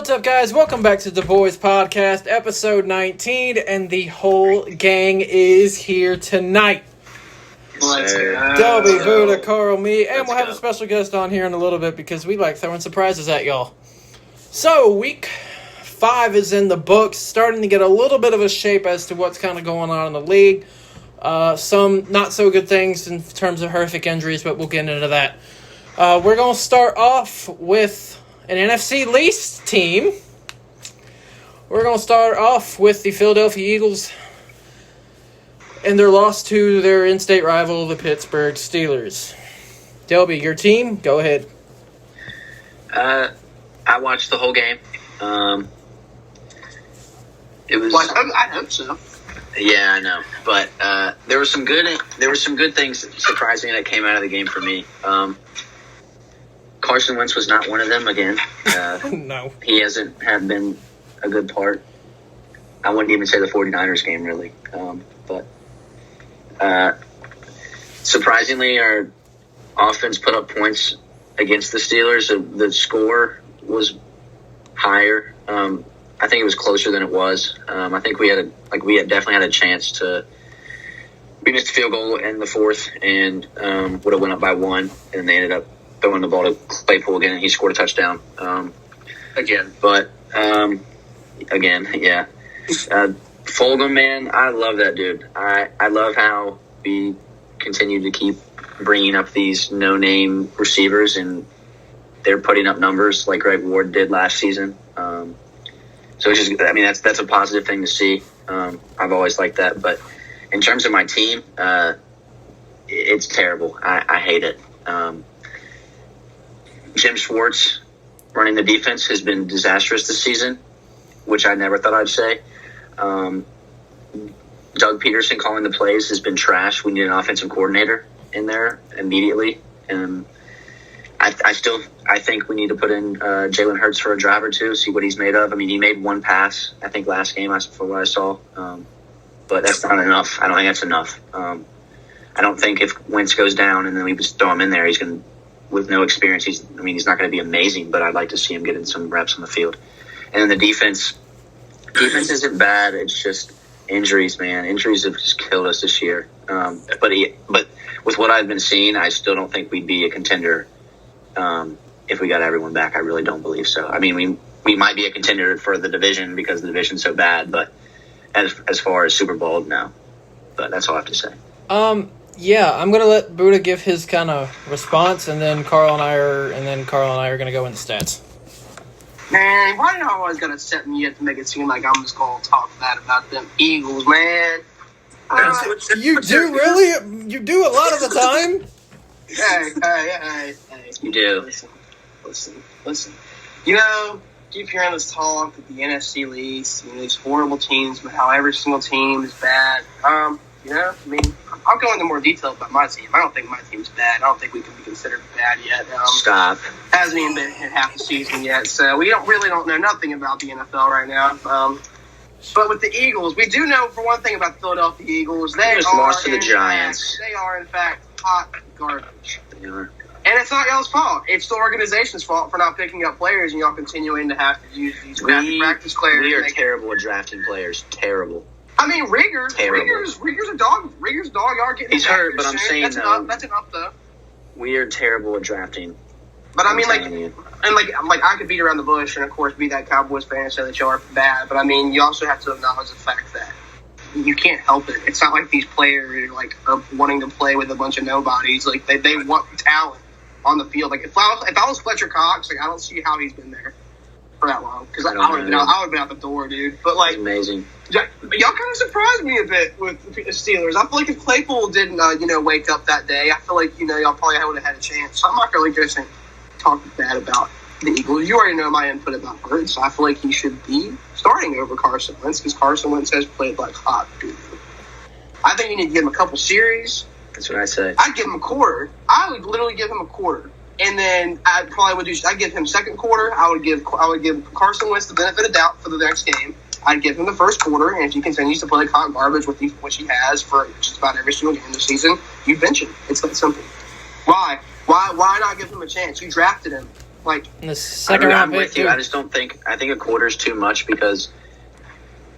What's up, guys? Welcome back to the Boyz Podcast, episode 19, and the whole gang is here tonight. Let's go. Delby, Buddha, Carl, me, and we'll have a special guest on here in a little bit because we like throwing surprises at y'all. So, week 5 is in the books, starting to get a little bit of a shape as to what's kind of going on in the league. Some not so good things in terms of horrific injuries, but we'll get into that. We're going to start off with an NFC least team. We're going to start off with the Philadelphia Eagles and their loss to their in-state rival, the Pittsburgh Steelers. Delby, your team, go ahead. I watched the whole game. It was. Well, I hope so. Yeah, I know, but there were some good things surprisingly that came out of the game for me. Carson Wentz was not one of them again. No. He hasn't been a good part. I wouldn't even say the 49ers game, really. But surprisingly, our offense put up points against the Steelers. The score was higher. I think it was closer than it was. I think we had definitely had a chance to. We missed a field goal in the fourth and would have went up by 1, and they ended up throwing the ball to Claypool again, and he scored a touchdown. Again. But, again, yeah. Fulgham, man, I love that dude. I love how we continue to keep bringing up these no-name receivers, and they're putting up numbers like Greg Ward did last season. So it's just, I mean, that's a positive thing to see. I've always liked that. But in terms of my team, it's terrible. I hate it. Jim Schwartz running the defense has been disastrous this season, which I never thought I'd say. Doug Peterson calling the plays has been trash. We need an offensive coordinator in there immediately. And I think we need to put in Jalen Hurts for a drive or two, see what he's made of. I mean, he made one pass, I think, last game for what I saw. But that's not enough. I don't think that's enough. I don't think if Wentz goes down and then we just throw him in there, he's going to, with no experience, he's not going to be amazing, but I'd like to see him get in some reps on the field. And then the defense isn't bad. It's just injuries, man. Injuries have just killed us this year. But with what I've been seeing, I still don't think we'd be a contender if we got everyone back. I really don't believe so. I mean, we might be a contender for the division because the division's so bad, but as far as Super Bowl, no. But that's all I have to say. Yeah, I'm gonna let Buddha give his kind of response, and then Carl and I are gonna go into stats. Man, why do you always gotta set me up to make it seem like I'm just gonna talk bad about them Eagles, man? You do really? You do a lot of the time. Hey. You do. Listen. You know, keep hearing this talk of the NFC least, these horrible teams, but how every single team is bad. I'll go into more detail about my team. I don't think my team's bad. I don't think we can be considered bad yet. Stop. Hasn't even been half the season yet, so we don't know nothing about the NFL right now. But with the Eagles, we do know for one thing about the Philadelphia Eagles. They just lost to the Giants. They are, in fact, hot garbage. They are. And it's not y'all's fault. It's the organization's fault for not picking up players and y'all continuing to have to use these practice players. We are terrible at drafting players. Terrible. I mean, Rigger's a dog. Rigger's a dog. Y'all getting he's hurt, but I'm saying that's enough though. We are terrible at drafting. But I mean, I could beat around the bush and of course be that Cowboys fan and say that y'all are bad. But I mean, you also have to acknowledge the fact that you can't help it. It's not like these players are wanting to play with a bunch of nobodies. Like they want talent on the field. Like if I was Fletcher Cox, I don't see how he's been there for that long because I would have been out the door, dude. But it's amazing. Y'all kind of surprised me a bit with the Steelers. I feel like if Claypool didn't, wake up that day, I feel like y'all probably would have had a chance. So I'm not really going to talk bad about the Eagles. You already know my input about Hurts. I feel like he should be starting over Carson Wentz because Carson Wentz has played like hot dude. I think you need to give him a couple series. That's what I say. I'd give him a quarter. I would literally give him a quarter. And then I'd give him second quarter. I would give Carson Wentz the benefit of doubt for the next game. I'd give him the first quarter, and if he continues to play hot garbage, which he has for just about every single game this season, you bench him. It's that simple. Why? Why not give him a chance? You drafted him. Like in the second round. I'm with you. I just don't think. I think a quarter is too much because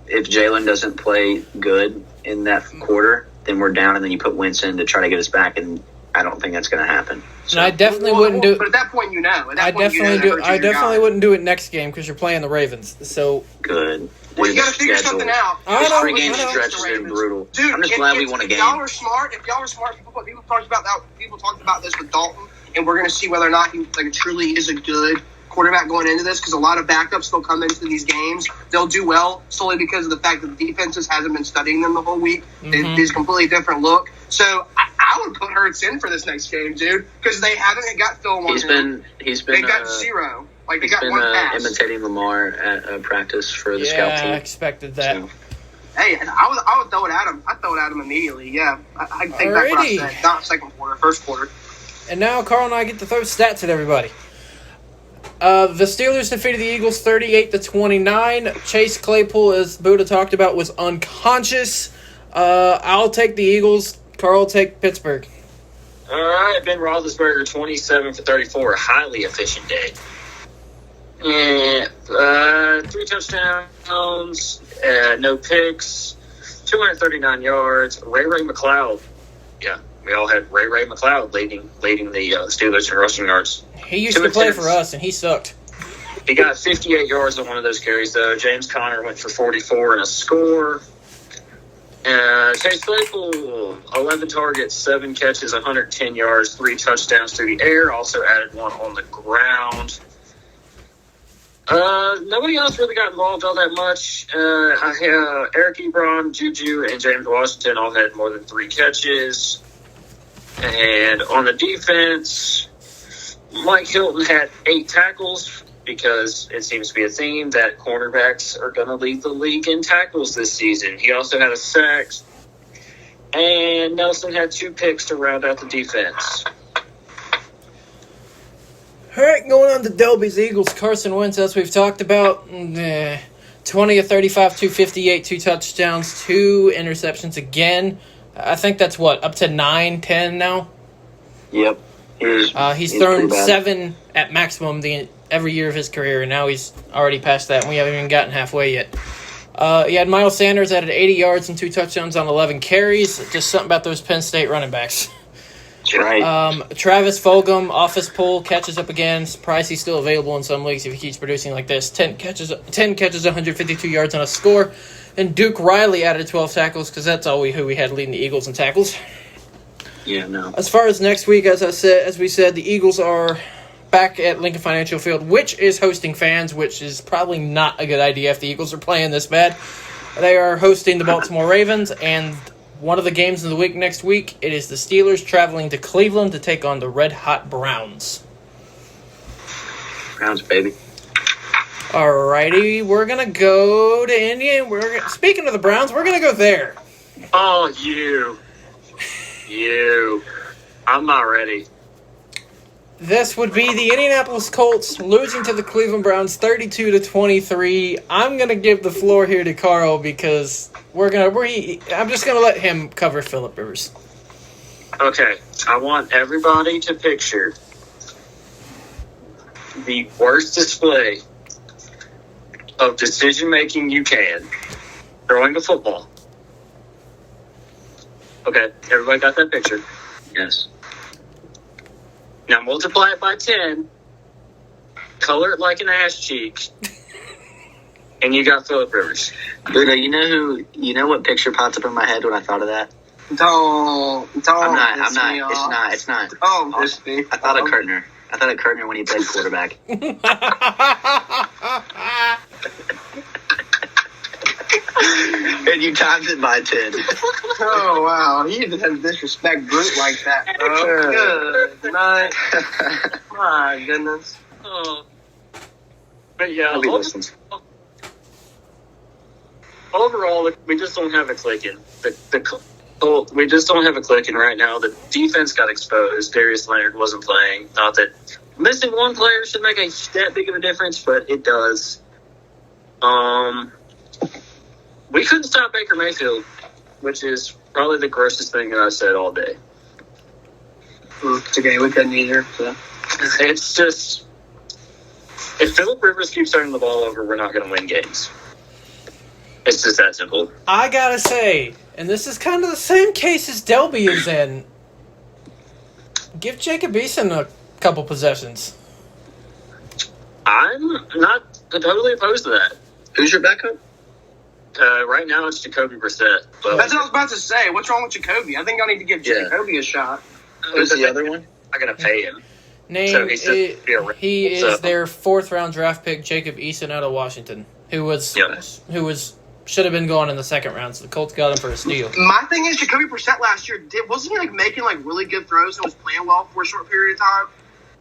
if Jalen doesn't play good in that quarter, then we're down, and then you put Wentz in to try to get us back, and I don't think that's going to happen. So. And I definitely wouldn't do it. But at that point, I definitely wouldn't do it next game because you're playing the Ravens. So good. Well, you got to figure something out. This three-game stretch has been brutal. Dude, I'm just glad we won a game. If y'all are smart, people talked about this with Dalton, and we're going to see whether or not he truly is a good quarterback going into this, because a lot of backups will come into these games. They'll do well solely because of the fact that the defenses hasn't been studying them the whole week. Mm-hmm. It's a completely different look. So I would put Hurts in for this next game, dude, because they haven't got film on him. They got zero. Like, they got one pass. Imitating Lamar at practice for the scout team. Yeah, I expected that. So. Hey, I would throw it at him. I'd throw it at him immediately, yeah. I take back what I said. Not second quarter, first quarter. And now Carl and I get to throw stats at everybody. The Steelers defeated the Eagles 38-29. Chase Claypool, as Buddha talked about, was unconscious. I'll take the Eagles. Carl will take Pittsburgh. All right, Ben Roethlisberger, 27 for 34. Highly efficient day. And 3 touchdowns, no picks, 239 yards. Ray McLeod. Yeah, we all had Ray McLeod leading the Steelers in rushing yards. He used to play for us, and he sucked. He got 58 yards on one of those carries, though. James Conner went for 44 and a score. Chase Claypool, 11 targets, 7 catches, 110 yards, 3 touchdowns through the air. Also added 1 on the ground. Nobody else really got involved all that much. Eric Ebron, Juju, and James Washington all had more than 3 catches. And on the defense, Mike Hilton had 8 tackles because it seems to be a theme that cornerbacks are going to lead the league in tackles this season. He also had a sack. And Nelson had 2 picks to round out the defense. All right, going on to Delby's Eagles. Carson Wentz, as we've talked about, 20 of 35, 258, 2 touchdowns, 2 interceptions again. I think that's up to 9, 10 now? Yep. He's thrown 7 at maximum every year of his career, and now he's already past that, and we haven't even gotten halfway yet. He had Miles Sanders added 80 yards and 2 touchdowns on 11 carries. Just something about those Penn State running backs. That's right. Travis Fulgham, office pull, catches up again. Surprised he's still available in some leagues if he keeps producing like this. 10 catches, 152 yards on a score. And Duke Riley added 12 tackles because that's who we had leading the Eagles in tackles. Yeah, no. As far as next week, as we said, the Eagles are back at Lincoln Financial Field, which is hosting fans, which is probably not a good idea if the Eagles are playing this bad. They are hosting the Baltimore Ravens, and one of the games of the week next week, it is the Steelers traveling to Cleveland to take on the Red Hot Browns. Browns, baby. Alrighty, we're going to go to Indy. Speaking of the Browns, we're going to go there. Oh, you. I'm not ready. This would be the Indianapolis Colts losing to the Cleveland Browns 32-23. I'm going to give the floor here to Carl because I'm just going to let him cover Phillip Rivers. Okay, I want everybody to picture the worst display of decision-making you can throwing a football. Okay, everybody got that picture? Yes. Now multiply it by 10, color it like an ass cheek, and you got Phillip Rivers. Buddha, you know what picture popped up in my head when I thought of that? Don't. I'm not. It's not. Oh, I thought of Kurtner. I thought of Kurtner when he played quarterback. And you times it by 10. Oh, wow. You didn't disrespect Brute like that, bro. Good night. My goodness. Oh. But yeah, Nobody listens. Overall, we just don't have it clicking. We just don't have it clicking right now. The defense got exposed. Darius Leonard wasn't playing. Not that missing one player should make that big of a difference, but it does. We couldn't stop Baker Mayfield, which is probably the grossest thing that I've said all day. It's okay, we couldn't either. So. It's just, If Phillip Rivers keeps turning the ball over, we're not going to win games. It's just that simple. I gotta say, and this is kind of the same case as Delby is in, give Jacob Eason a couple possessions. I'm not totally opposed to that. Who's your backup? Right now, it's Jacoby Brissett. But That's what I was about to say. What's wrong with Jacoby? I think I need to give Jacoby a shot. Who's the other one? I'm going to pay him. He is their 4th-round draft pick, Jacob Eason out of Washington, who should have been going in the 2nd round, so the Colts got him for a steal. My thing is, Jacoby Brissett last year, wasn't he making really good throws and was playing well for a short period of time?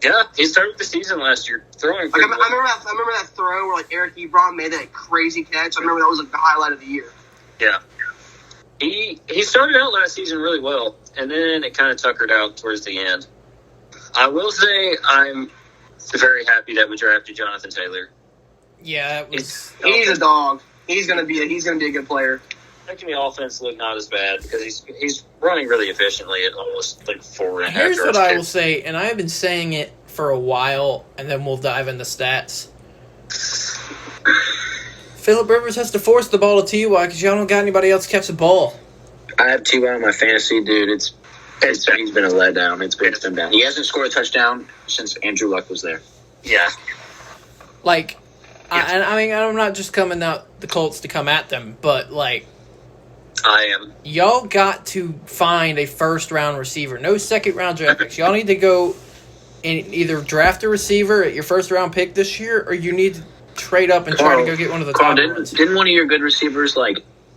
Yeah, he started the season last year throwing. I remember that throw where Eric Ebron made that crazy catch. I remember that was the highlight of the year. Yeah, he started out last season really well, and then it kind of tuckered out towards the end. I will say I'm very happy that we drafted Jonathan Taylor. Yeah, he's a dog. He's gonna be a good player. Making the offense look not as bad because he's running really efficiently at almost 4.5. Here's what I will say, and I have been saying it for a while, and then we'll dive into stats. Phillip Rivers has to force the ball to T.Y. because y'all don't got anybody else catch the ball. I have T.Y. on my fantasy, dude. He's been a letdown. It's been down. He hasn't scored a touchdown since Andrew Luck was there. Yeah. I'm not just coming out the Colts to come at them, but, I am. y'all got to find a 1st-round receiver. No 2nd-round draft picks. Y'all need to go and either draft a receiver at your 1st-round pick this year, or you need to trade up and try to go get one of the top ones. Didn't one of your good receivers,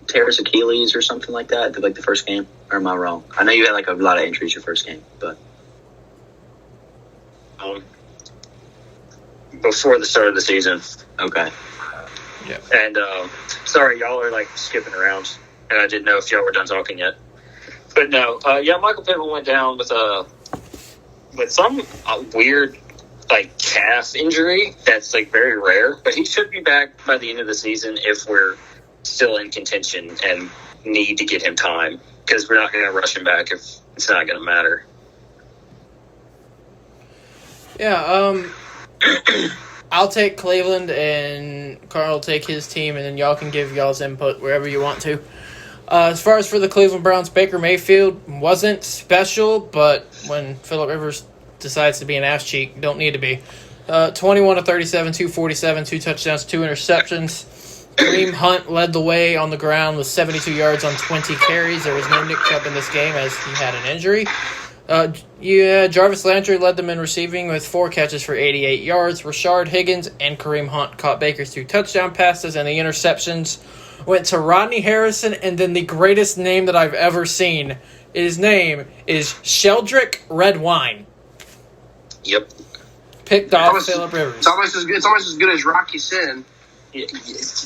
tear his Achilles or something like that at the first game? Or am I wrong? I know you had, a lot of injuries your first game, but... Before the start of the season. Okay. Yeah. And, sorry, y'all are, skipping around. And I didn't know if y'all were done talking yet. But no, Michael Pittman went down with some weird, calf injury that's, very rare. But he should be back by the end of the season if we're still in contention and need to get him time. Because we're not going to rush him back if it's not going to matter. Yeah, I'll take Cleveland, and Carl will take his team, and then y'all can give y'all's input wherever you want to. As far as for the Cleveland Browns, Baker Mayfield wasn't special, but when Phillip Rivers decides to be an ass cheek, don't need to be. 21 of 37, 247, 2 touchdowns, 2 interceptions. Kareem Hunt led the way on the ground with 72 yards on 20 carries. There was no Nick Chubb in this game as he had an injury. Jarvis Landry led them in receiving with 4 catches for 88 yards. Rashard Higgins and Kareem Hunt caught Baker's 2 touchdown passes, and the interceptions went to Rodney Harrison, and then the greatest name that I've ever seen. His name is Sheldrick Redwine. Yep. Picked off Phillip Rivers. It's almost as good as Rocky Sin.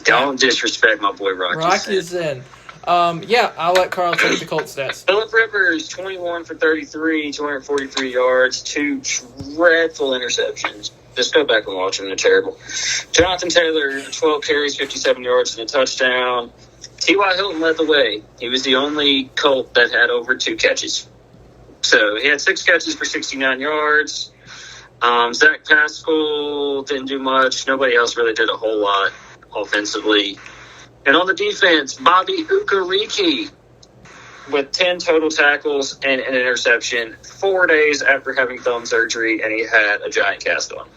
Don't disrespect my boy Rocky Sin. I'll let Carl take the Colts stats. Phillip Rivers, 21 for 33, 243 yards, 2 dreadful interceptions. Just go back and watch them. They're terrible. Jonathan Taylor, 12 carries, 57 yards, and a touchdown. T.Y. Hilton led the way. He was the only Colt that had over 2 catches. So he had 6 catches for 69 yards. Zach Pascal didn't do much. Nobody else really did a whole lot offensively. And on the defense, Bobby Ukariki with 10 total tackles and an interception 4 days after having thumb surgery, and he had a giant cast on.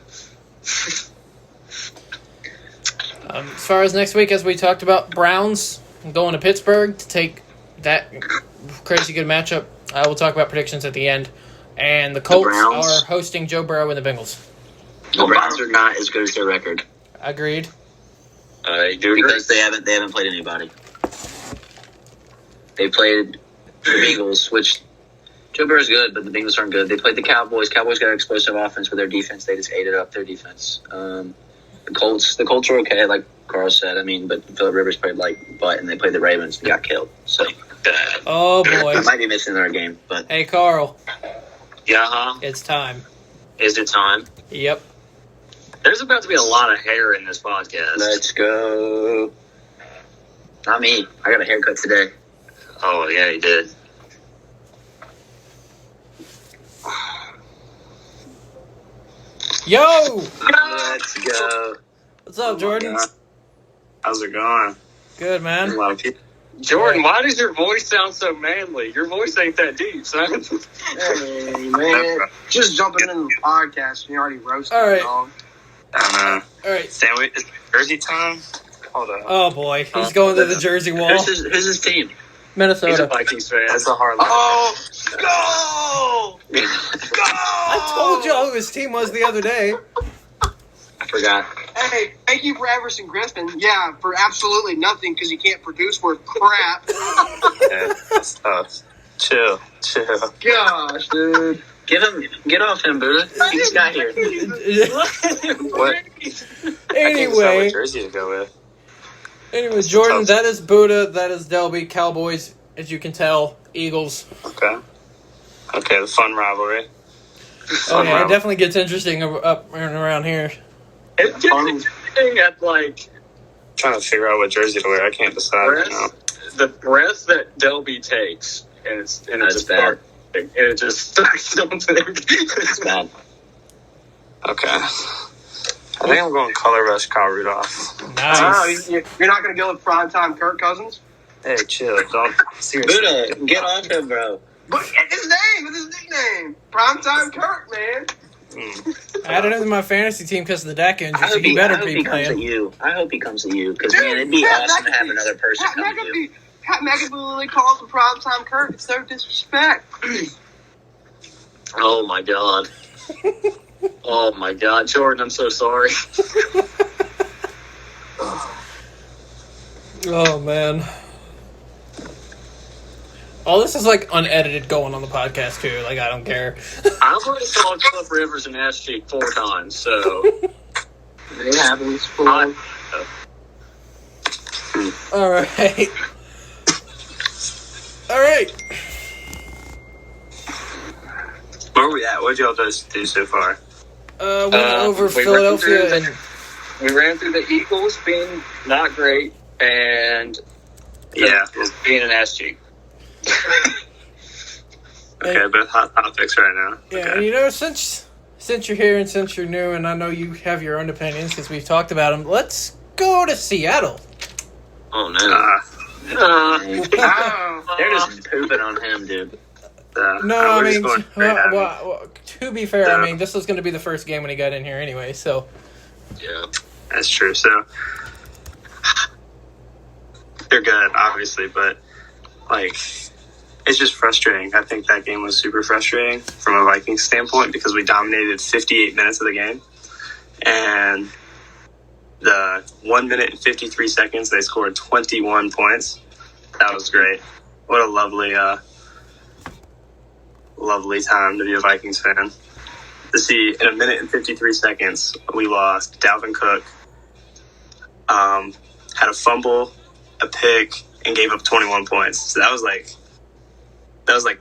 As far as next week, as we talked about, Browns going to Pittsburgh to take that crazy good matchup. We'll talk about predictions at the end. And the Colts are hosting Joe Burrow and the Bengals. The Browns are not as good as their record. Agreed. I do agree. Because they haven't played anybody. They played the Bengals, which Joe Burrow's good, but the Bengals aren't good. They played the Cowboys. Cowboys got an explosive offense with their defense. They just ate it up, their defense. The Colts are okay, like Carl said. But Phillip Rivers played butt, and they played the Ravens and got killed. So, oh boy, I might be missing their game. But hey, Carl. Yeah, It's time. Is it time? Yep. There's about to be a lot of hair in this podcast. Let's go. Not me. I got a haircut today. Oh, yeah, he did. Yo! Let's go. What's up, Jordan? How's it going? Good, man. Jordan, why does your voice sound so manly? Your voice ain't that deep, son. Hey, man. Just jumping in the podcast and you already roasted All right. it, dog. I All right. Sandwich, is it Jersey time? Hold on. Oh, boy. He's going to the Jersey Wall. Who's his team? Minnesota. He's a Vikings fan. That's a hard line. Oh, go! Go! I told y'all who his team was the other day. I forgot. Hey, thank you for Everson Griffin. Yeah, for absolutely nothing because you can't produce worth crap. Yeah, that's tough. Chill. Gosh, dude. Get off him, Buddha. He just got here. What? I can't decide Anyway, what jersey to go with. Jordan, that is Buddha, that is Delby, Cowboys, as you can tell, Eagles. Okay, the fun rivalry. Oh, yeah, it definitely gets interesting up and around here. It's just interesting at, like, Trying to figure out what jersey to wear. I can't decide. the breath that Delby takes, and it's That's just bad. hard. And it just starts something. It's bad. Okay. I think I'm going color rush Kyle Rudolph. Nice. Oh, you're not going to go with primetime Kirk Cousins? Hey, chill. Don't seriously. Buddha, get off him, bro. But it's his name. It's his nickname. Primetime Kirk, man. I added him to my fantasy team because of the Dak injury, I so hope he he better comes be at playing. you. I hope he comes at you because Dude, man, it'd be Pat awesome to have McAfee- another person Pat come to you. McAfee literally calls him primetime Kirk. It's so disrespect. Oh, my God. Oh, my God. Jordan, I'm so sorry. Oh, man. All this is like unedited going on the podcast, too. Like, I don't care. I've already saw Cliff Rivers and Ash Cheek 4 times, so. It happens. I- All right. All right. Where are we at? What did y'all just do so far? Went over we Philadelphia ran and... through We ran through the Eagles being not great and Yeah. being an ass cheek. Okay, but hot topics right now. Yeah, Okay. and you know, since you're here and since you're new, and I know you have your own opinions because we've talked about them, let's go to Seattle. Oh, no. Oh. They're just pooping on him, dude. No, I we're mean, just going straight at it. well, to be fair, I Yeah. mean, this was going to be the first game when he got in here anyway, so. Yeah. That's true. So they're good, obviously, but like it's just frustrating. I think that game was super frustrating from a Vikings standpoint because we dominated 58 minutes of the game, and the 1 minute and 53 seconds they scored 21 points. That was great. What a lovely time to be a Vikings fan. To see in 1 minute and 53 seconds we lost Dalvin Cook, had a fumble, a pick, and gave up 21 points. So that was like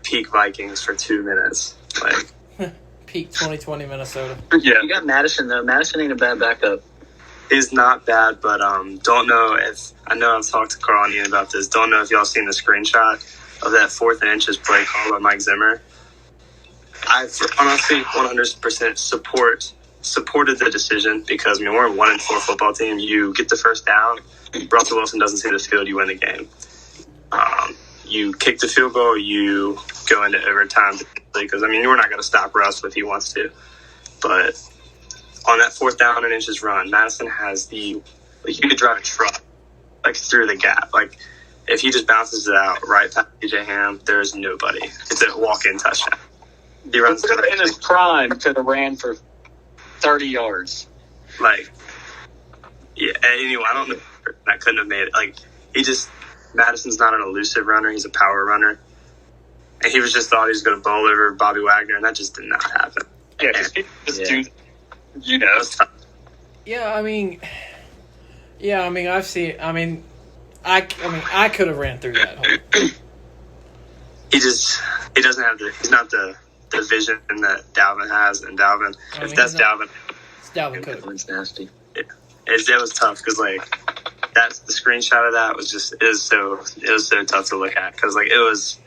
peak Vikings for 2 minutes. Like Peak 2020 Minnesota. Yeah. You got Madison though. Madison ain't a bad backup. is not bad, but don't know if I know I've talked to Carl and Ian about this. Don't know if y'all seen the screenshot of that 4th and inches play call by Mike Zimmer. I honestly 100% supported the decision because we're a 1-4 football team. You get the first down, Russell Wilson doesn't see the field, you win the game. You kick the field goal, you go into overtime because we're not going to stop Russ if he wants to. But on that 4th down and inches run, Madison has you could drive a truck through the gap. If he just bounces it out right past DJ Ham, there's nobody. It's a walk-in touchdown. He runs In his prime, could have ran for 30 yards. Yeah. Anyway, I don't know. I couldn't have made it. Madison's not an elusive runner. He's a power runner. And he just thought he was going to bowl over Bobby Wagner, and that just did not happen. Yeah, because he just Yeah. you know. I've seen. I could have ran through that hole. He doesn't have he's not the vision that Dalvin has, and Dalvin, if that's Dalvin, It's Dalvin Cook. It's nasty. it was tough because that's the screenshot of that was just it was so tough to look at because it was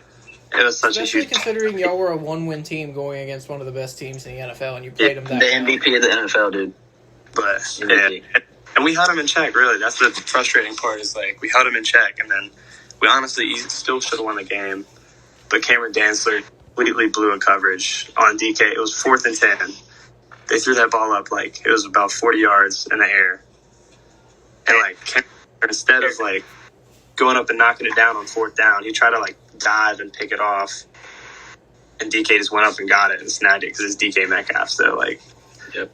It was such Especially a huge. considering y'all were a 1-win team going against one of the best teams in the NFL, and you played them The that well. MVP of the NFL, dude. But MVP. yeah, and we held him in check. Really, that's the frustrating part. Is like we held him in check, and then we honestly still should have won the game. But Cameron Dantzler completely blew a coverage on DK. It was 4th and 10. They threw that ball up like it was about 40 yards in the air, and like instead of like going up and knocking it down on 4th down, he tried to like dive and pick it off, and DK just went up and got it and snagged it because it's DK Metcalf. So like, Yep.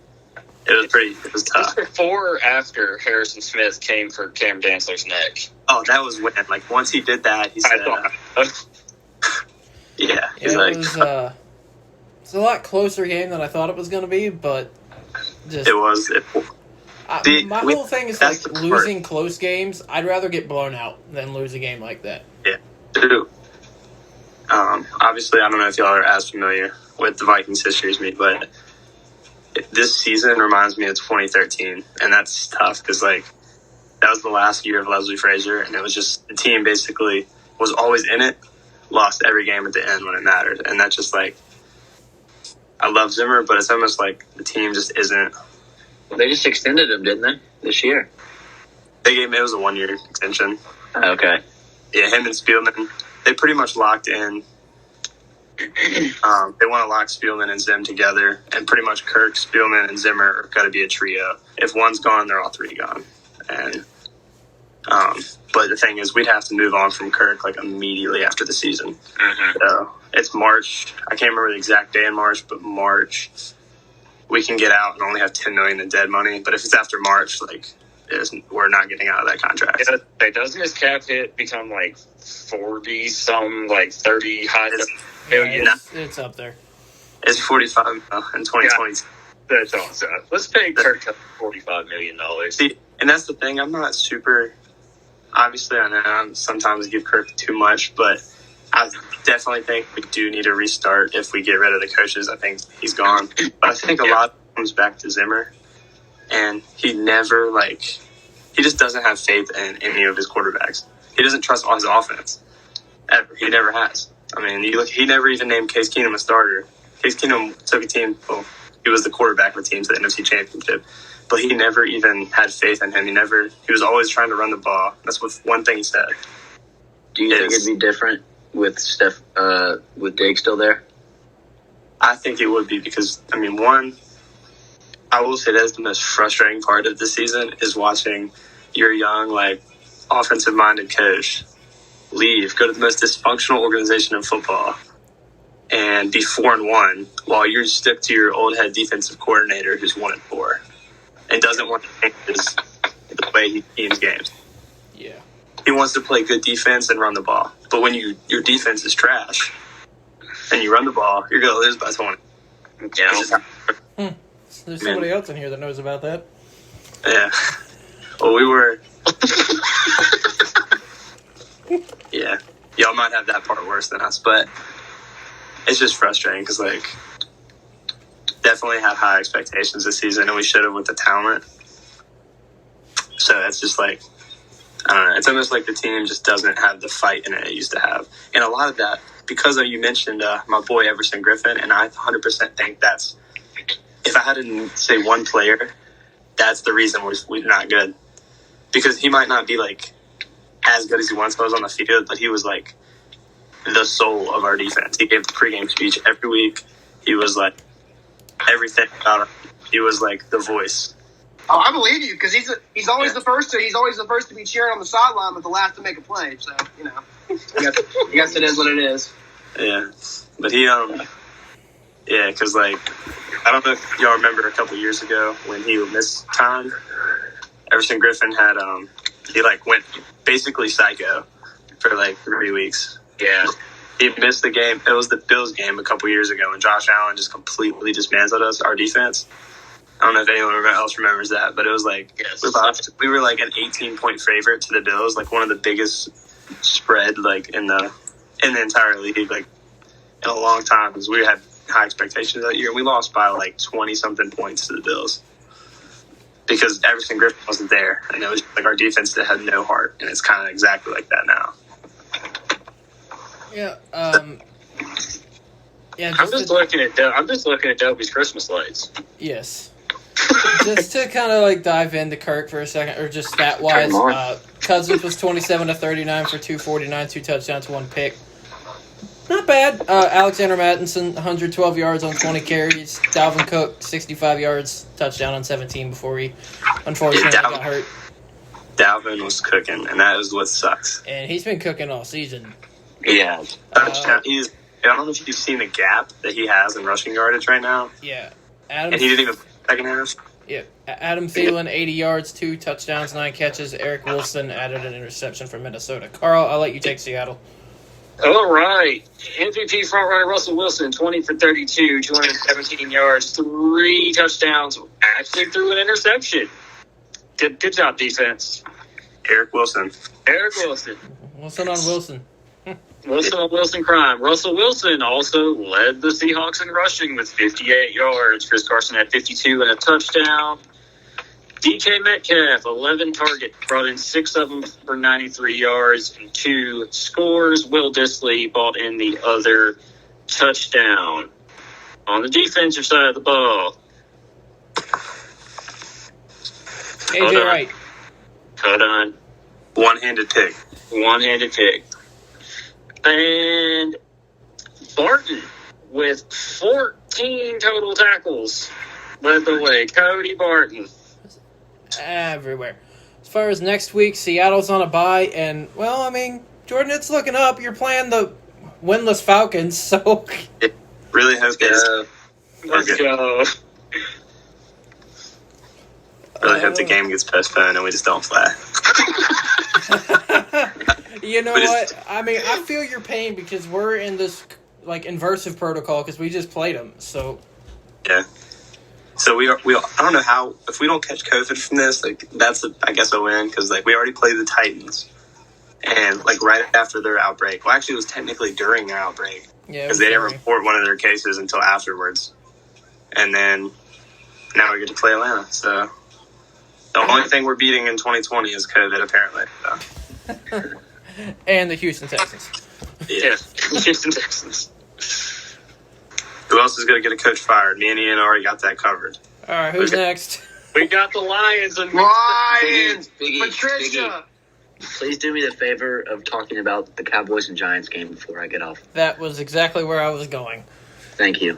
It was tough. Before or after Harrison Smith came for Cam Dantzler's neck? Oh, that was when like once he did that, he said, yeah, he's like, it's a lot closer game than I thought it was going to be, but just it was. my whole thing is like that's the losing close games. I'd rather get blown out than lose a game like that. Yeah, true. Obviously, I don't know if y'all are as familiar with the Vikings history as me, but this season reminds me of 2013, and that's tough because like that was the last year of Leslie Frazier, and it was just the team basically was always in it, lost every game at the end when it mattered, and that's just like I love Zimmer, but it's almost like the team just isn't. Well, they just extended him, didn't they, this year? They gave him, it was a 1-year extension. Okay. Yeah, him and Spielman, they pretty much locked in. They want to lock Spielman and Zim together, and pretty much Kirk, Spielman, and Zimmer are going to be a trio. If one's gone, they're all three gone. And but the thing is, we'd have to move on from Kirk like immediately after the season. Mm-hmm. So it's March. I can't remember the exact day in March, but March we can get out and only have $10 million in dead money. But if it's after March, like we're not getting out of that contract. Doesn't his cap hit become like 40 some, like 30 high million? Yeah, it's up there. It's 45 in 2020. Yeah. That's awesome. Let's pay Kirk $45 million. See, and that's the thing. I'm not super. Obviously, I know I sometimes give Kirk too much, but I definitely think we do need a restart if we get rid of the coaches. I think he's gone. But I think a lot comes back to Zimmer, and he never, he just doesn't have faith in any of his quarterbacks. He doesn't trust his offense. Ever. He never has. I mean, he never even named Case Keenum a starter. Case Keenum took a team, he was the quarterback of the team to the NFC Championship. But he never even had faith in him. He was always trying to run the ball. That's one thing he said. Do you think it'd be different with with Diggs still there? I think it would be because, one, I will say that's the most frustrating part of the season is watching your young, offensive-minded coach leave, go to the most dysfunctional organization in football, and be 4-1 while you're stuck to your old head defensive coordinator who's 1-4 and doesn't want to change the way he teams games. Yeah. He wants to play good defense and run the ball. But when your defense is trash and you run the ball, you're going to lose by 20. Yeah. There's somebody else in here that knows about that. Yeah. Well, we were... yeah. Y'all might have that part worse than us, but it's just frustrating because, definitely had high expectations this season, and we should have with the talent. So it's just I don't know. It's almost like the team just doesn't have the fight in it used to have. And a lot of that, because you mentioned my boy Everson Griffin, and I 100% think that's, if I had to say one player, that's the reason we're not good. Because he might not be as good as he once was on the field, but he was the soul of our defense. He gave the pregame speech every week. He was everything about him. He was the voice. Oh, I believe you because he's always the first to be cheering on the sideline, but the last to make a play. So I guess it is what it is. Yeah, but he because I don't know if y'all remember a couple years ago when he would miss time. Everson Griffin had he went basically psycho for 3 weeks. Yeah. He missed the game. It was the Bills game a couple years ago when Josh Allen just completely dismantled us, our defense. I don't know if anyone else remembers that, but it was we were an 18-point favorite to the Bills, one of the biggest spread in the entire league in a long time because we had high expectations that year. We lost by 20-something points to the Bills because Everson Griffin wasn't there, and it was our defense that had no heart, and it's kind of exactly like that now. Yeah. Yeah. I'm just looking at Dobie's Christmas lights. Yes. Just to kind of like dive into Kirk for a second, or just stat wise, Cousins was 27 of 39 for 249, 2 touchdowns, 1 pick. Not bad. Alexander Mattison, 112 yards on 20 carries. Dalvin Cook, 65 yards, touchdown on 17 before he unfortunately got hurt. Dalvin was cooking, and that is what sucks. And he's been cooking all season. Yeah. I don't know if you've seen the gap that he has in rushing yardage right now. Yeah. And he didn't even second half. Yeah. Adam Thielen, 80 yards, 2 touchdowns, 9 catches. Eric Wilson added an interception for Minnesota. Carl, I'll let you take Seattle. All right. MVP frontrunner Russell Wilson, 20 for 32, 217 yards, 3 touchdowns. Actually threw an interception. Good job, defense. Eric Wilson. Wilson on Wilson. Wilson on Wilson crime. Russell Wilson also led the Seahawks in rushing with 58 yards. Chris Carson had 52 and a touchdown. DK Metcalf, 11 targets, brought in 6 of them for 93 yards and 2 scores. Will Dissly brought in the other touchdown. On the defensive side of the ball, AJ Wright. Cut on. One-handed pick. And Barton with 14 total tackles led the way. Cody Barton. Everywhere. As far as next week, Seattle's on a bye, and, well, I mean, Jordan, it's looking up. You're playing the winless Falcons, so... Really hope Let's go. Really hope the game gets postponed and we just don't play. You know what? I mean, I feel your pain because we're in this, like, inversive protocol because we just played them, so... Yeah. So we I don't know how, if we don't catch COVID from this, like, that's, I guess, a win because, like, we already played the Titans. And, like, right after their outbreak. Well, actually, it was technically during their outbreak. Yeah. Because they didn't report one of their cases until afterwards. And then now we get to play Atlanta. So the only thing we're beating in 2020 is COVID, apparently. So. And the Houston Texans. Yeah. Houston Texans. Who else is going to get a coach fired? Me and Ian already got that covered. All right, who's next? We got the Lions. And Biggie, Patricia. Please do me the favor of talking about the Cowboys and Giants game before I get off. That was exactly where I was going. Thank you.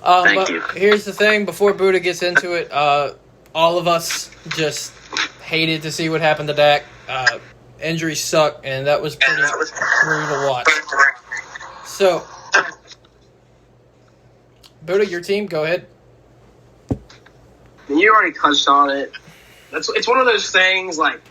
Thank you. Here's the thing, before Buddha gets into it, all of us just hated to see what happened to Dak. Injuries suck, and that was pretty brutal to watch. So, Buddha, your team, go ahead. You already touched on it. It's one of those things, like,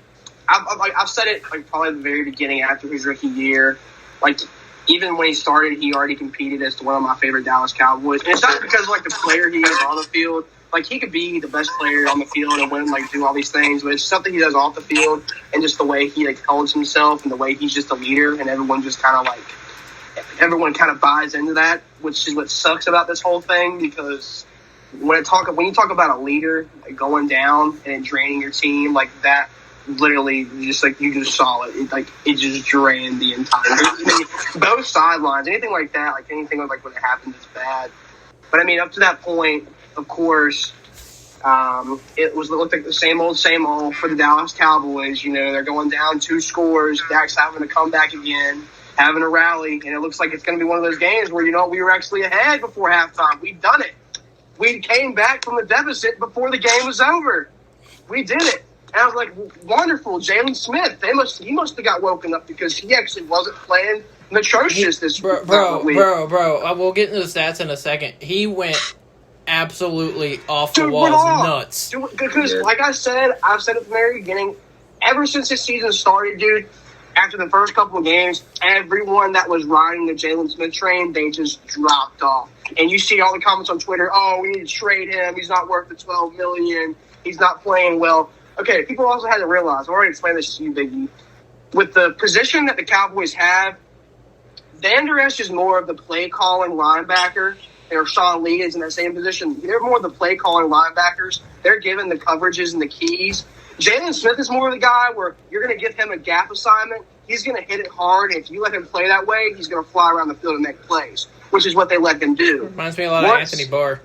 I've said it like probably at the very beginning after his rookie year. Like, even when he started, he already competed as one of my favorite Dallas Cowboys. And it's not because like the player he is on the field. Like, he could be the best player on the field and win, like, do all these things, but it's something he does off the field and just the way he like holds himself and the way he's just a leader, and everyone just kind of buys into that, which is what sucks about this whole thing, because when you talk about a leader, like, going down and draining your team like that. Literally, just like you just saw it, it just drained the entire. I mean, both sidelines, anything like that, like anything like when it happens, is bad. But I mean, up to that point, of course, it looked like the same old for the Dallas Cowboys. You know, they're going down 2 scores. Dak's having to come back again, having a rally, and it looks like it's going to be one of those games where, you know, we were actually ahead before halftime. We've done it. We came back from the deficit before the game was over. We did it. And I was like, wonderful, Jalen Smith. He must have got woken up because he actually wasn't playing atrocious this week. Bro. We'll get into the stats in a second. He went absolutely off the walls, nuts. Dude, because, like I've said it from the very beginning, ever since this season started, dude, after the first couple of games, everyone that was riding the Jalen Smith train, they just dropped off. And you see all the comments on Twitter, we need to trade him. He's not worth the $12 million. He's not playing well. Okay, people also had to realize, I've already explained this to you, Biggie, with the position that the Cowboys have, Vander Esch is more of the play-calling linebacker, and Sean Lee is in that same position. They're more of the play-calling linebackers. They're given the coverages and the keys. Jalen Smith is more of the guy where you're going to give him a gap assignment. he's going to hit it hard. If you let him play that way, he's going to fly around the field and make plays, which is what they let him do. Reminds me a lot of Anthony Barr.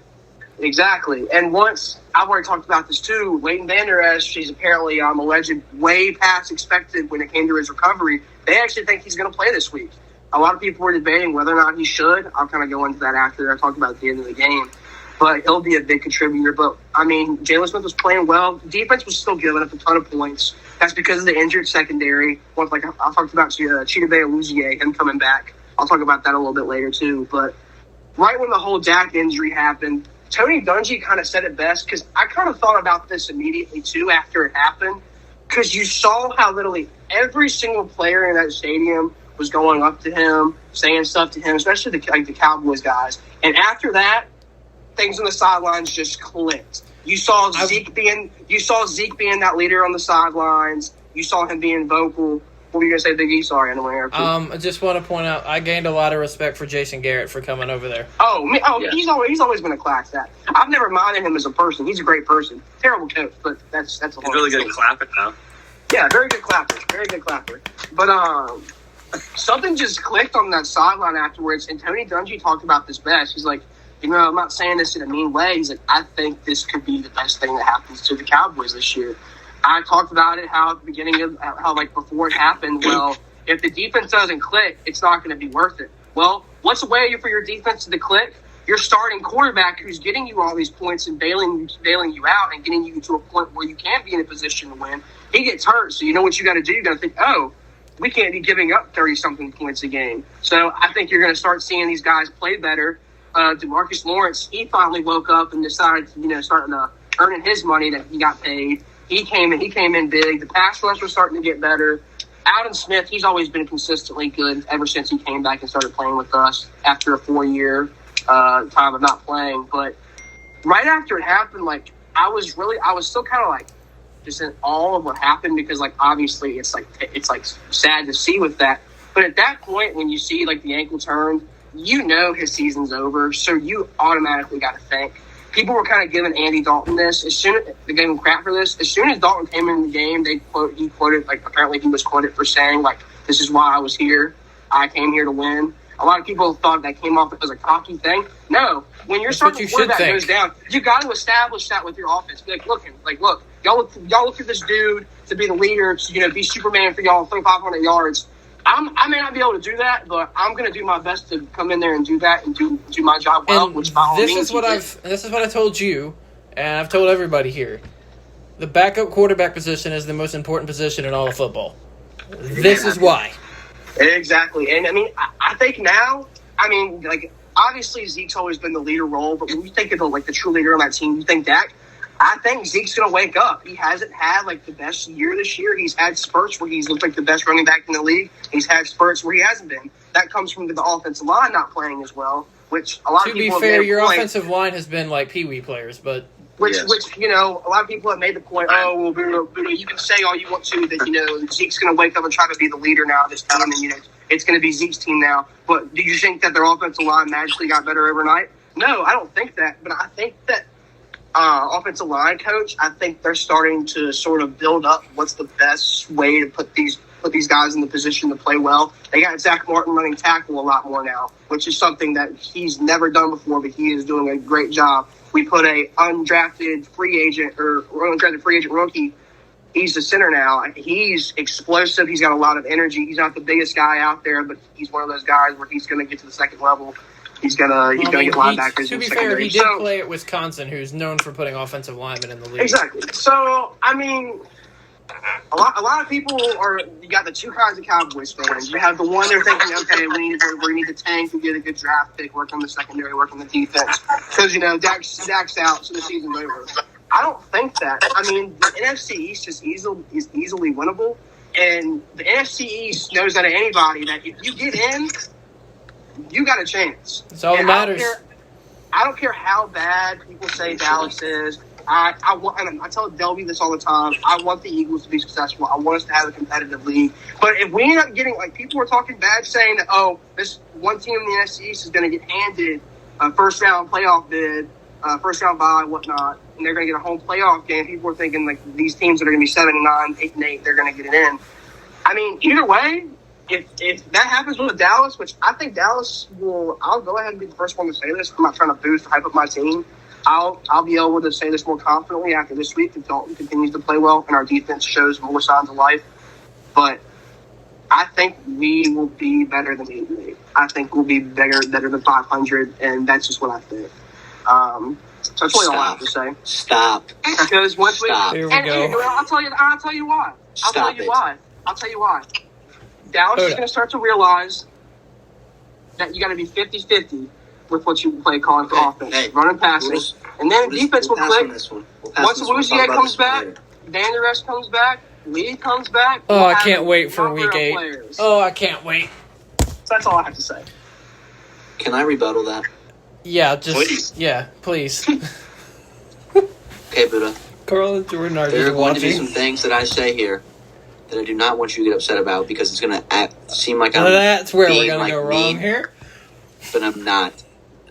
Exactly. And once, I've already talked about this too, Leighton Vander Esch, he's apparently alleged way past expected when it came to his recovery. They actually think he's going to play this week. A lot of people were debating whether or not he should. I'll kind of go into that after I talk about the end of the game. But he'll be a big contributor. But, I mean, Jalen Smith was playing well. Defense was still giving up a ton of points. That's because of the injured secondary. Well, like I talked about Cheetah Bay Aluzier, him coming back. I'll talk about that a little bit later, too. But right when the whole Dak injury happened, Tony Dungy kind of said it best, because I kind of thought about this immediately, too, after it happened, because you saw how literally every single player in that stadium was going up to him, saying stuff to him, especially the Cowboys guys. And after that, things on the sidelines just clicked. You saw Zeke being that leader on the sidelines. You saw him being vocal. What were you gonna say, Big E? Sorry, I don't want to interrupt. I just want to point out I gained a lot of respect for Jason Garrett for coming over there. Yeah. He's always been a class act. I've never minded him as a person. He's a great person. Terrible coach, but that's a He's really good at clapping now. Yeah, very good clapper. Very good clapper. But something just clicked on that sideline afterwards, and Tony Dungy talked about this best. He's like, I'm not saying this in a mean way. He's like, I think this could be the best thing that happens to the Cowboys this year. I talked about it, how at the beginning of before it happened, well, if the defense doesn't click, it's not going to be worth it. Well, what's the way for your defense to click? Your starting quarterback who's getting you all these points and bailing you out and getting you to a point where you can't be in a position to win. He gets hurt, so you know what you got to do? You got to think, we can't be giving up 30-something points a game. So I think you're going to start seeing these guys play better. DeMarcus Lawrence, he finally woke up and decided, starting to earning his money that he got paid. He came in big. The pass rush was starting to get better. Alden Smith, he's always been consistently good ever since he came back and started playing with us after a 4-year time of not playing. But right after it happened, I was still kind of just in awe of what happened, because obviously it's sad to see with that. But at that point, when you see the ankle turn, his season's over, so you automatically got to think. People were kind of giving Andy Dalton this. They gave him crap for this. As soon as Dalton came in the game, he quoted, apparently he was quoted for saying, this is why I was here. I came here to win. A lot of people thought that came off as a cocky thing. No. When your starting quarterback goes down, you got to establish that with your offense. Be look, y'all look at this dude to be the leader, to, be Superman for y'all, 3,500 yards. I may not be able to do that, but I'm going to do my best to come in there and do that and do my job well. And this is what I told you, and I've told everybody here. The backup quarterback position is the most important position in all of football. This is why. Exactly, and I think now, obviously Zeke's always been the leader role, but when you think of the true leader on that team, you think Dak. I think Zeke's going to wake up. He hasn't had, the best year this year. He's had spurts where he's looked like the best running back in the league. He's had spurts where he hasn't been. That comes from the offensive line not playing as well, which a lot of people have made a point. To be fair, your offensive line has been like peewee players, but... Which a lot of people have made the point, you can say all you want to that, Zeke's going to wake up and try to be the leader now of this team, and, it's going to be Zeke's team now. But do you think that their offensive line magically got better overnight? No, I don't think that. But I think that offensive line coach, I think they're starting to sort of build up what's the best way to put these guys in the position to play well. They got Zach Martin running tackle a lot more now, which is something that he's never done before, but he is doing a great job. We put a undrafted free agent rookie. He's the center now. He's explosive. He's got a lot of energy. He's not the biggest guy out there, but he's one of those guys where he's going to get to the second level. He's gonna get linebackers. To be fair, he did play at Wisconsin, who's known for putting offensive linemen in the league. Exactly. So a lot of people are. You got the two kinds of Cowboys fans. You have the one they're thinking, okay, we need to tank and get a good draft pick, work on the secondary, work on the defense, because Dak's out, so the season's over. I don't think that. The NFC East is easily winnable, and the NFC East knows out of anybody that if you get in, you got a chance. That's all that matters. I don't care how bad people say Dallas is. I tell Delby this all the time. I want the Eagles to be successful. I want us to have a competitive league. But if we end up getting, people were talking bad saying that, this one team in the NFC East is going to get handed a first-round playoff bid, first-round bye, whatnot, and they're going to get a home playoff game. People were thinking, these teams that are going to be 7-9, 8-8, they're going to get it in. Either way, if that happens with Dallas, which I think Dallas will, I'll go ahead and be the first one to say this. I'm not trying to boost hype up my team. I'll be able to say this more confidently after this week if Dalton continues to play well and our defense shows more signs of life. But I think we will be better than 8-8. I think we'll be better than 500, and that's just what I think. So that's really all I have to say. Stop. Because once Here we go. I'll tell you why. I'll tell you why. Dallas is going to start to realize that you got to be 50-50 with what you play calling for offense, running, passing, and then defense will click. Once Louisiana comes back, Van Der Esch comes back, Lee comes back. Oh, I can't wait for week 8. Players. Oh, I can't wait. So that's all I have to say. Can I rebuttal that? Yeah, Please. please. Okay, Buddha. Carl and Jordan are There are just going to be watching. some things that I say here that I do not want you to get upset about because it's going to seem like I'm That's where we're being, going to like, go wrong mean, here. but I'm not.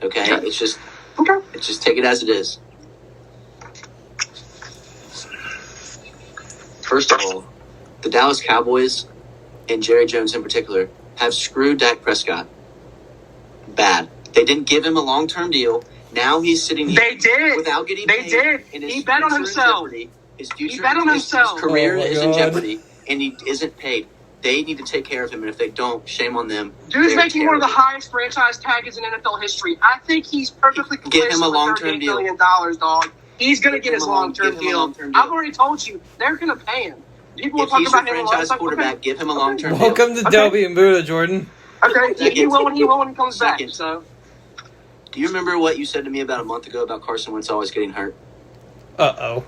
Okay? It's just take it as it is. First of all, the Dallas Cowboys, and Jerry Jones in particular, have screwed Dak Prescott. Bad. They didn't give him a long-term deal. Now he's sitting here They did. without getting They paid. did. And his He bet on future is in himself. jeopardy. His future, He bet on himself. His career Oh my is in God. jeopardy, and he isn't paid. They need to take care of him, and if they don't, shame on them. Dude's They're making one of the terrible. highest franchise tags in NFL history. I think he's perfectly Give him a complacent with long-term $38 deal. million, dog. He's going to Give get his him a long- long-term give him a deal. long-term deal. I've already told you, they're going to pay him. People are If talking he's your about him a lot. franchise It's like, quarterback, give him a long-term deal. Welcome to Okay. Delby and Buddha, Jordan. Okay, he will when he comes back. Second. So Do you remember what you said to me about a month ago about Carson Wentz always getting hurt? Uh-oh.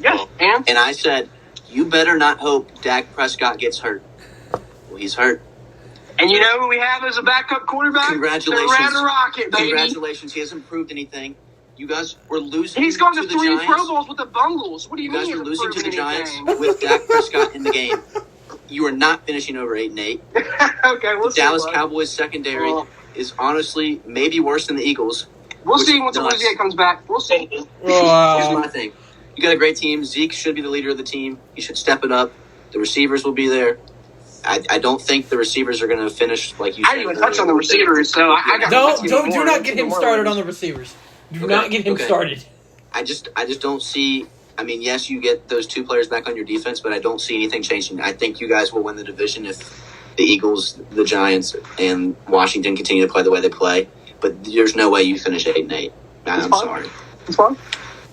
yeah, And I said, you better not hope Dak Prescott gets hurt. Well, he's hurt. and you know who we have as a backup quarterback? Congratulations. The Red Rocket, baby. Congratulations. He hasn't proved anything. You guys were losing He's gone to the 3 Giants. Pro Bowls with the Bungles. What do you You guys mean? were he losing hasn't to the proven Giants anything? with Dak Prescott in the game. You are not finishing over 8-8. Okay, we'll The see. Dallas bud. Cowboys secondary Well, is honestly maybe worse than the Eagles. We'll which see is once nuts. Louisiana comes back. We'll see. Here's Wow. my thing. You got a great team. Zeke should be the leader of the team. He should step it up. The receivers will be there. I don't think the receivers are going to finish like you I said. didn't even touch on the receivers, so I got Do not get him started on the receivers. Do not get him started. I just don't see. I mean, yes, you get those 2 players back on your defense, but I don't see anything changing. I think you guys will win the division if the Eagles, the Giants, and Washington continue to play the way they play. But there's no way you finish 8-8. I'm fine. sorry. It's fine.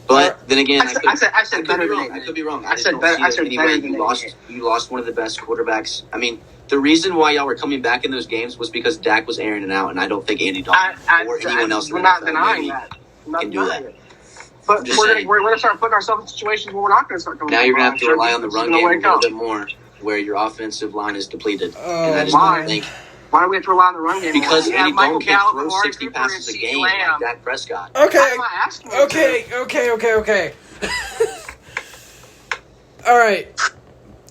But then again, I said could better be than wrong. 8-8. I could be wrong. I just said don't better- see I it said anyway. better than You lost. 8-8. You lost one of the best quarterbacks. I mean, the reason why y'all were coming back in those games was because Dak was airing it out, and I don't think Andy Dalton or anyone else in We're the not NFL denying maybe that. I'm not can do denying that. it. But I'm just we're saying. going to start putting ourselves in situations where we're not going to start coming. Now you're going to have to rely on the run game a little bit more. more, where your offensive line is depleted. Oh, and I just why? don't think Why do we have to rely on the run game? because more? Andy Michael Dalton can't Gallup, throw Amari 60 Cooper, passes a and game CeeDee like Lamb. Dak Prescott. Okay. Why am I asking you Okay. All right.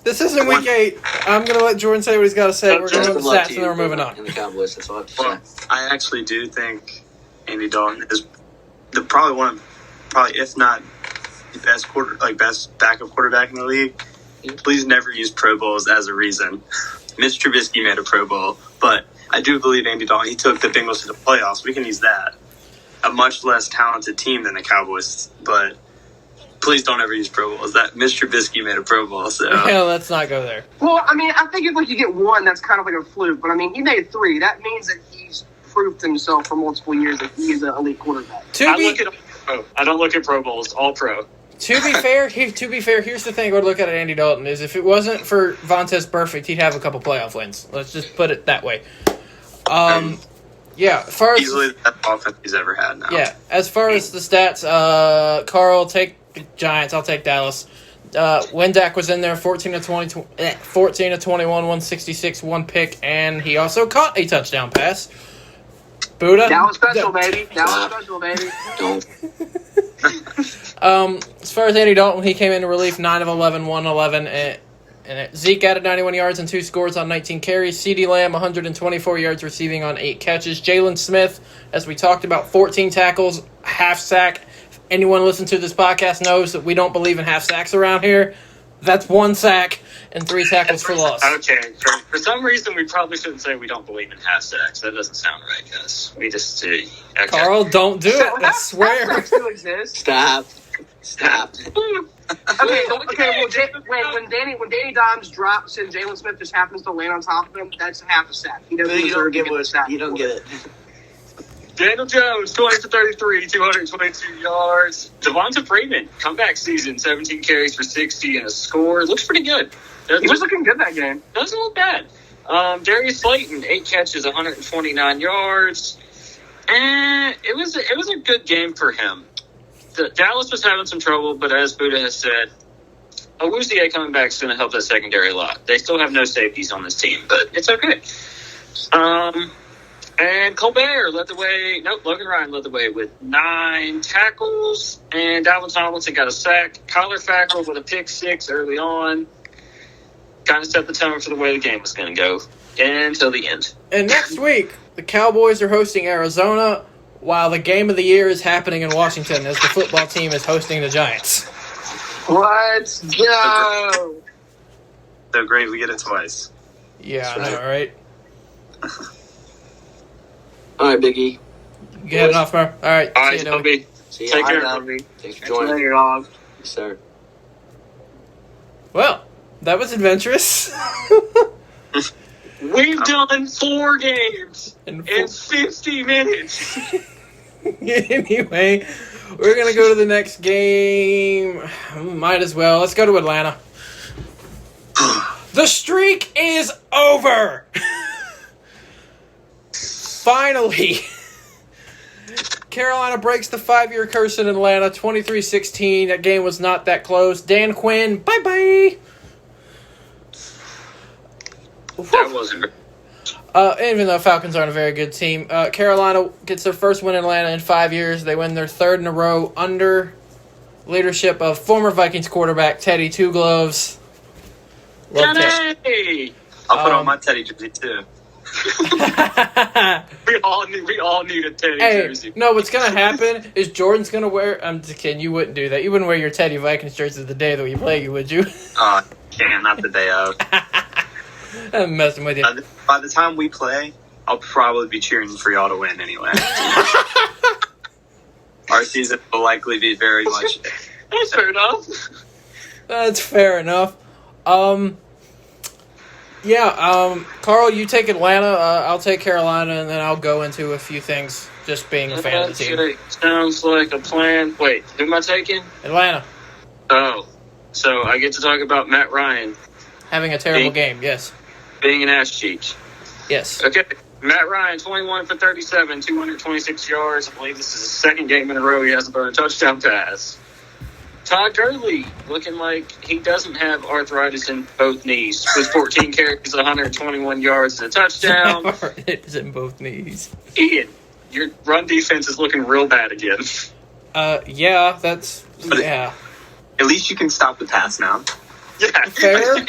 This isn't week 8. I'm going to let Jordan say what he's got to say. We're going to Best go of to the luck stats, to and then we're moving you on. in the Cowboys. That's all I have to Well, say. I actually do think Andy Dalton is probably if not the best backup quarterback in the league. Please never use Pro Bowls as a reason. Mitch Trubisky made a Pro Bowl, but I do believe Andy Dalton. He took the Bengals to the playoffs. We can use that. A much less talented team than the Cowboys, but please don't ever use Pro Bowls. That Mitch Trubisky made a Pro Bowl, so Yeah, let's not go there. Well, I mean, I think if you get 1, that's kind of like a fluke. But I mean, he made 3. That means that he's proved himself for multiple years that he is an elite quarterback. I don't look at Pro Bowls, all pro. To be fair, here's the thing I would look at Andy Dalton is if it wasn't for Vontaze Perfect, he'd have a couple playoff wins. Let's just put it that way. Yeah, as far as easily the best offense he's ever had now. yeah, as far as the stats, Carl, take the Giants. I'll take Dallas. When Dak was in there, 14 of 21, 166, 1 pick, and he also caught a touchdown pass. Buddha. Dallas special, baby. Dallas special, baby. Don't. As far as Andy Dalton, he came into relief 9 of 11, 111, and Zeke added 91 yards and 2 scores on 19 carries. CeeDee Lamb, 124 yards receiving on 8 catches. Jalen Smith, as we talked about, 14 tackles, half sack. Anyone listen to this podcast knows that we don't believe in half sacks around here. That's 1 sack and 3 tackles for loss. Okay. For some reason, we probably shouldn't say we don't believe in half sacks. That doesn't sound right, guys. We just okay. Carl, don't do it. I swear. That still exists. Stop. Okay, well, when Danny Dimes drops and Jalen Smith just happens to land on top of him, that's half a sack. He doesn't deserve to get a sack. You don't get it. Daniel Jones, 20 for 33, 222 yards. Devonta Freeman, comeback season, 17 carries for 60 and a score. Looks pretty good. He was looking good that game. Doesn't look bad. Darius Slayton, 8 catches, 129 yards. And it was a good game for him. Dallas was having some trouble, but as Buddha has said, Awuzie coming back is going to help that secondary a lot. They still have no safeties on this team, but it's okay. And Colbert led the way. Nope, Logan Ryan led the way with 9 tackles. And Dalvin Tomlinson got a sack. Kyler Fackrell with a pick 6 early on. Kind of set the tone for the way the game was going to go until the end. And next week, the Cowboys are hosting Arizona, while the game of the year is happening in Washington as the football team is hosting the Giants. Let's go. So great, we get it twice. Yeah, I know, right? All right, Biggie. You get enough, Mer? All right. All right, see you, Dobby. Toby. See ya. Take care. Dobby. Thanks for joining. Later, dog. Yes, sir. Well, that was adventurous. We've done 4 games In in 50 minutes. Anyway, we're going to go to the next game. Might as well. Let's go to Atlanta. The streak is over. Finally. Carolina breaks the 5-year curse in Atlanta, 23-16. That game was not that close. Dan Quinn, bye-bye. That wasn't good. Even though Falcons aren't a very good team, Carolina gets their first win in Atlanta in 5 years. They win their 3rd in a row under leadership of former Vikings quarterback Teddy Two Gloves. Love Teddy. Hey! I'll put on my Teddy jersey too. We all need a Teddy Hey, jersey. no, what's going to happen is Jordan's going to wear... I'm just kidding. You wouldn't do that. You wouldn't wear your Teddy Vikings jersey the day that we play you, would you? Can't, not the day of. I'm messing with you. By the time we play, I'll probably be cheering for y'all to win anyway. Our season will likely be very much. That's fair enough. That's fair enough. Carl, you take Atlanta. I'll take Carolina, and then I'll go into a few things just being a fan of the team. Sounds like a plan. Wait, who am I taking? Atlanta. Oh, so I get to talk about Matt Ryan Having a terrible game, yes. being an ass cheat. Yes. Okay, Matt Ryan, 21 for 37, 226 yards. I believe this is his 2nd game in a row he hasn't thrown a touchdown pass. Todd Gurley looking like he doesn't have arthritis in both knees with 14 carries, 121 yards, and a touchdown. It's in both knees. Ian, your run defense is looking real bad again. Yeah, that's... Yeah. At least you can stop the pass now. Yeah. Fair.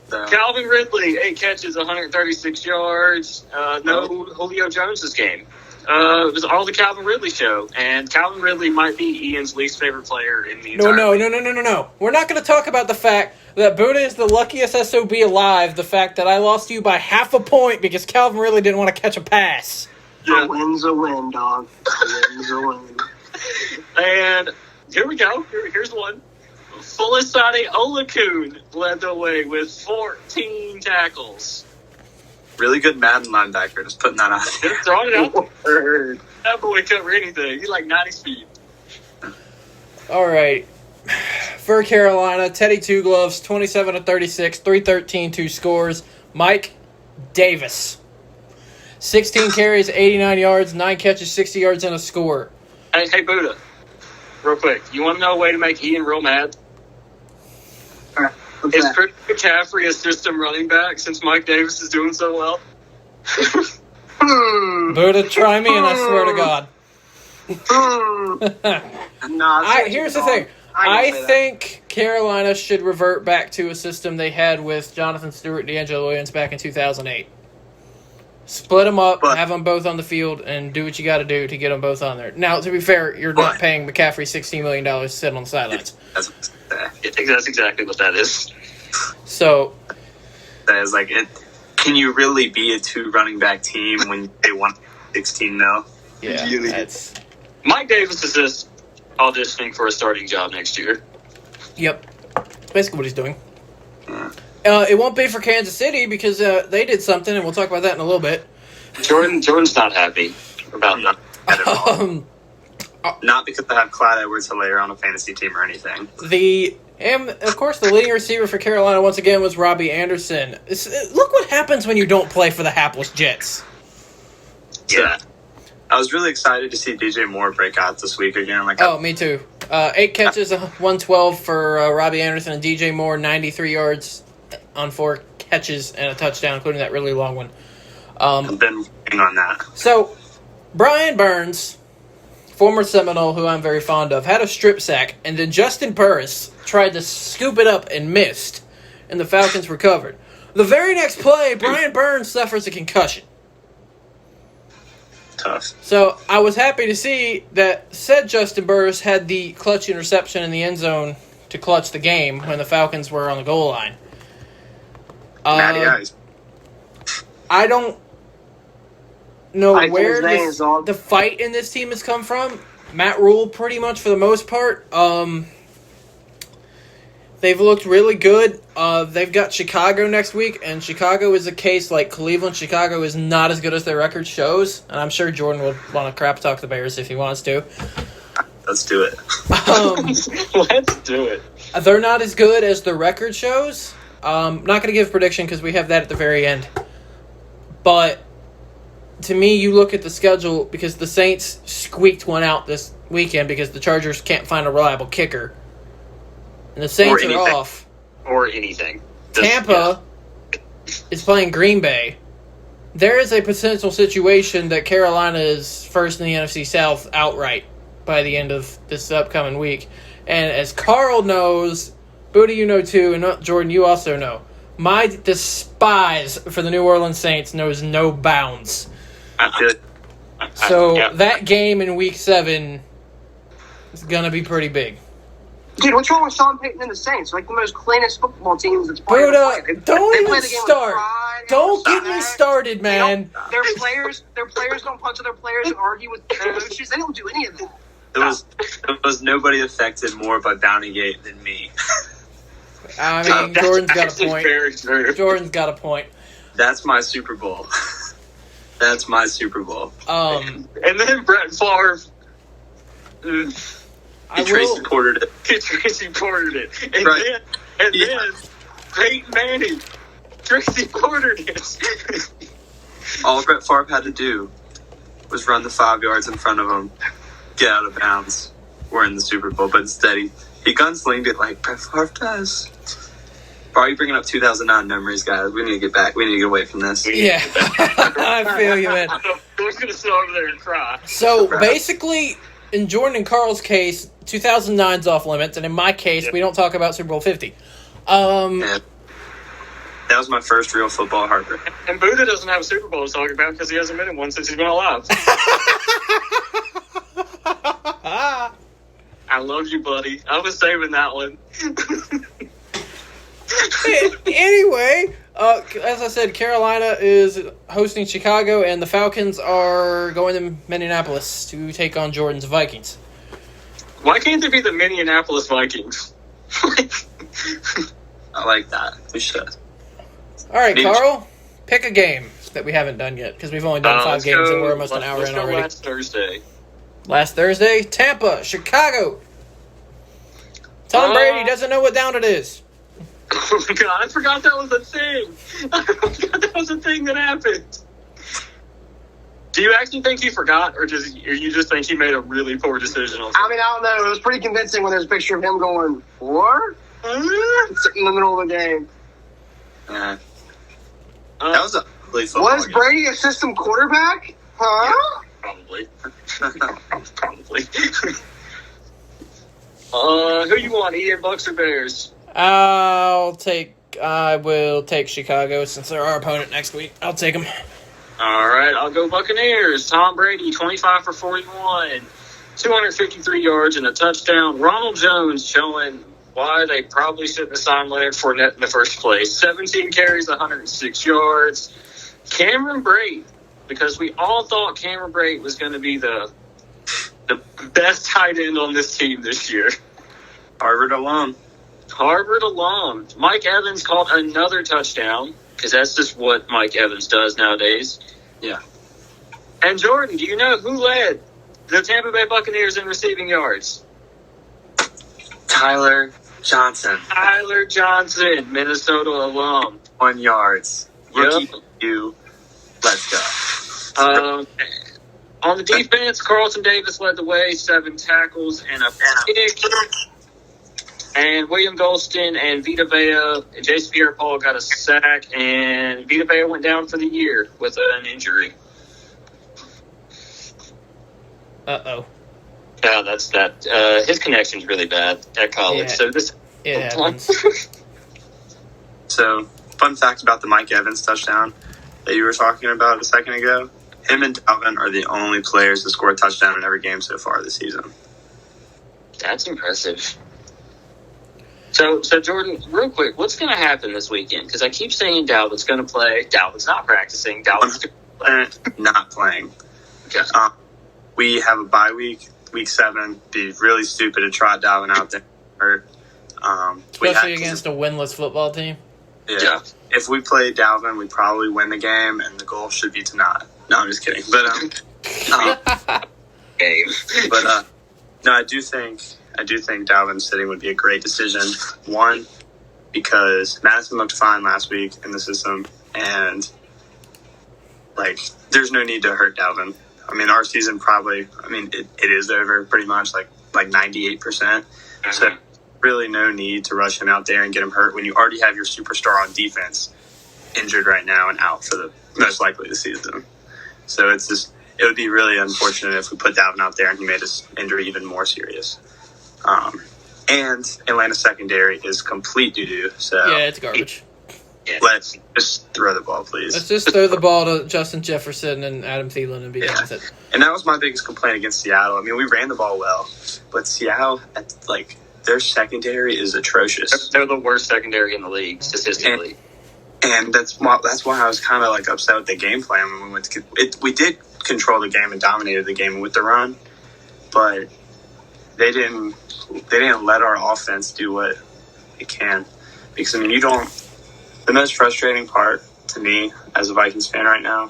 Calvin Ridley, 8 catches, 136 yards. No Julio Jones' game. It was all the Calvin Ridley show, and Calvin Ridley might be Ian's least favorite player in the entire league. No. We're not going to talk about the fact that Buddha is the luckiest SOB alive, the fact that I lost you by half a point because Calvin Ridley didn't want to catch a pass. Yeah. A win's a win, dog. A win's a win. And here we go. Here's one. Fulisade Olakun led the way with 14 tackles. Really good Madden linebacker. Just putting that out there. Just throwing it out there. That boy cover anything. He's like 90 speed. All right. For Carolina, Teddy Two Gloves, 27 of 36, 313, 2 scores. Mike Davis, 16 carries, 89 yards, 9 catches, 60 yards, and a score. Hey, Buddha, real quick. You want to know a way to make Ian real mad? Is Christian McCaffrey a system running back since Mike Davis is doing so well? Buddha, try me, and I swear to God. Here's the thing. I think Carolina should revert back to a system they had with Jonathan Stewart and D'Angelo Williams back in 2008. Split them up, have them both on the field, and do what you got to do to get them both on there. Now, to be fair, you're not paying McCaffrey $16 million to sit on the sidelines. Okay. That's exactly what that is. So That is like it. Can you really be a 2 running back team when they won 16 0? yeah, Really? that's Mike Davis is just auditioning for a starting job next year. yep, basically what he's doing. Yeah. It won't be for Kansas City because they did something, and we'll talk about that in a little bit. Jordan's not happy about that. Not because I have Clyde Edwards-Helaire on a fantasy team or anything. And of course, the leading receiver for Carolina once again was Robbie Anderson. Look what happens when you don't play for the hapless Jets. Yeah. I was really excited to see DJ Moore break out this week again. Me too. 8 catches, 112 for Robbie Anderson, and DJ Moore, 93 yards on 4 catches and a touchdown, including that really long one. I've been working on that. So, Brian Burns, former Seminole, who I'm very fond of, had a strip sack, and then Justin Burris tried to scoop it up and missed, and the Falcons recovered. The very next play, Brian Burns suffers a concussion. Tough. So I was happy to see that said Justin Burris had the clutch interception in the end zone to clutch the game when the Falcons were on the goal line. Matty Ice. I don't know I where think his name is on- the fight in this team has come from. Matt Rule, pretty much for the most part. They've looked really good. They've got Chicago next week, and Chicago is a case like Cleveland. Chicago is not as good as their record shows, and I'm sure Jordan would want to crap talk the Bears if he wants to. Let's do it. Let's do it. They're not as good as the record shows. Not going to give a prediction because we have that at the very end. But to me, you look at the schedule because the Saints squeaked one out this weekend because the Chargers can't find a reliable kicker. And the Saints are off. Or anything. Tampa is playing Green Bay. There is a potential situation that Carolina is first in the NFC South outright by the end of this upcoming week. And as Carl knows, Booty, you know too, and Jordan, you also know, my despise for the New Orleans Saints knows no bounds. So that game in Week 7 is going to be pretty big. Dude, what's wrong with Sean Payton and the Saints? Like the most cleanest football teams that's playing. Buddha, don't They even play the game with start. pride, Don't they get me started, man. Their players don't punch other players and argue with coaches. They don't do any of that. There was nobody affected more by Bountygate than me. I mean, Jordan's got a point. Very true. Jordan's got a point. That's my Super Bowl. That's my Super Bowl. And then Brett Favre. He Tracy Portered it. Tracy Portered it. And Right. then Peyton Manning. Tracy Portered it. All Brett Favre had to do was run the 5 yards in front of him, get out of bounds. We're in the Super Bowl, but instead he gunslinged it like Brett Favre does. Why are you bringing up 2009 memories, guys? We need to get back. We need to get away from this. Yeah, I feel you, man. I was going to sit over there and cry. So basically, in Jordan and Carl's case, 2009's off limits, and in my case, we don't talk about Super Bowl 50. Yeah. That was my first real football heartbreak. And Buddha doesn't have a Super Bowl to talk about because he hasn't been in one since he's been alive. I love you, buddy. I was saving that one. Anyway, as I said, Carolina is hosting Chicago, and the Falcons are going to Minneapolis to take on Jordan's Vikings. Why can't they be the Minneapolis Vikings? I like that. We should. All right, Carl, pick a game that we haven't done yet because we've only done 5 games and we're almost an hour in already. Last Thursday. Last Thursday, Tampa, Chicago. Tom Brady doesn't know what down it is. Oh my God, I forgot that was a thing. I forgot that was a thing that happened. Do you actually think he forgot, or you just think he made a really poor decision? I mean, I don't know. It was pretty convincing when there's a picture of him going, "What?" in the middle of the game. Yeah. That was a ugly football Was game. Brady a system quarterback? Huh? Probably. Probably. Who you want, Ian, Bucks or Bears? I will take Chicago since they're our opponent next week. I'll take them. All right, I'll go Buccaneers. Tom Brady, 25 for 41, 253 yards and a touchdown. Ronald Jones showing why they probably shouldn't have signed Leonard Fournette in the first place. 17 carries, 106 yards. Cameron Brate, because we all thought Cameron Brate was going to be the best tight end on this team this year. Harvard alum. Mike Evans caught another touchdown, because that's just what Mike Evans does nowadays. Yeah. And Jordan, do you know who led the Tampa Bay Buccaneers in receiving yards? Tyler Johnson. Minnesota alum. 1 yards. Rookie Yep. you. Let's go. On the defense, Carlton Davis led the way, 7 tackles and a pick. And William Golston and Vita Vea, Jason Pierre-Paul got a sack, and Vita Vea went down for the year with an injury. Uh-oh. Yeah, that's that. His connection's really bad at college. Yeah. So this. It happens. So, fun fact about the Mike Evans touchdown that you were talking about a second ago. Him and Dalvin are the only players to score a touchdown in every game so far this season. That's impressive. So Jordan, real quick, what's going to happen this weekend? Because I keep saying Dalvin's going to play. Dalvin's not practicing. Dalvin's Not playing. Okay. We have a bye week, week 7. Be really stupid to trot Dalvin out there. Especially against a winless football team. Yeah. If we play Dalvin, we probably win the game, and the goal should be to not. No, I'm just kidding. But Game. No, I do think Dalvin sitting would be a great decision. One, because Madison looked fine last week in the system, and there's no need to hurt Dalvin. I mean, our season probably, it is over pretty much, like 98%. So really no need to rush him out there and get him hurt when you already have your superstar on defense injured right now and out for the most likely the season. So it would be really unfortunate if we put Dalvin out there and he made his injury even more serious. And Atlanta's secondary is complete doo-doo. So Yeah, it's garbage. let's just throw the ball, please. Let's just throw the ball to Justin Jefferson and Adam Thielen and be done with it. And that was my biggest complaint against Seattle. I mean, we ran the ball well, but Seattle, their secondary is atrocious. They're the worst secondary in the league, statistically. And that's why I was kind of upset with the game plan when we went to we did control the game and dominated the game with the run, but they didn't let our offense do what it can. Because the most frustrating part to me as a Vikings fan right now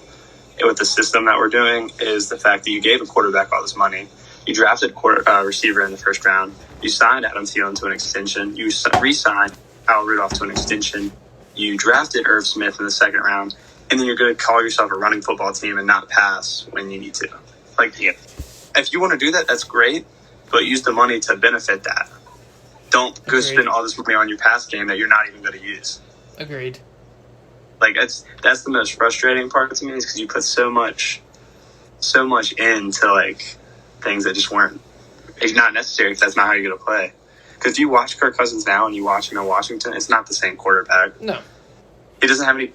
with the system that we're doing is the fact that you gave a quarterback all this money. You drafted a receiver in the first round. You signed Adam Thielen to an extension. You re-signed Kyle Rudolph to an extension. You drafted Irv Smith in the second round. And then you're going to call yourself a running football team and not pass when you need to. If you want to do that, that's great. But use the money to benefit that. Don't go spend all this money on your pass game that you're not even going to use. Agreed. That's the most frustrating part to me is because you put so much into things that just weren't. It's not necessary if that's not how you're going to play. Because you watch Kirk Cousins now and you watch him in Washington, it's not the same quarterback. No. He doesn't have any.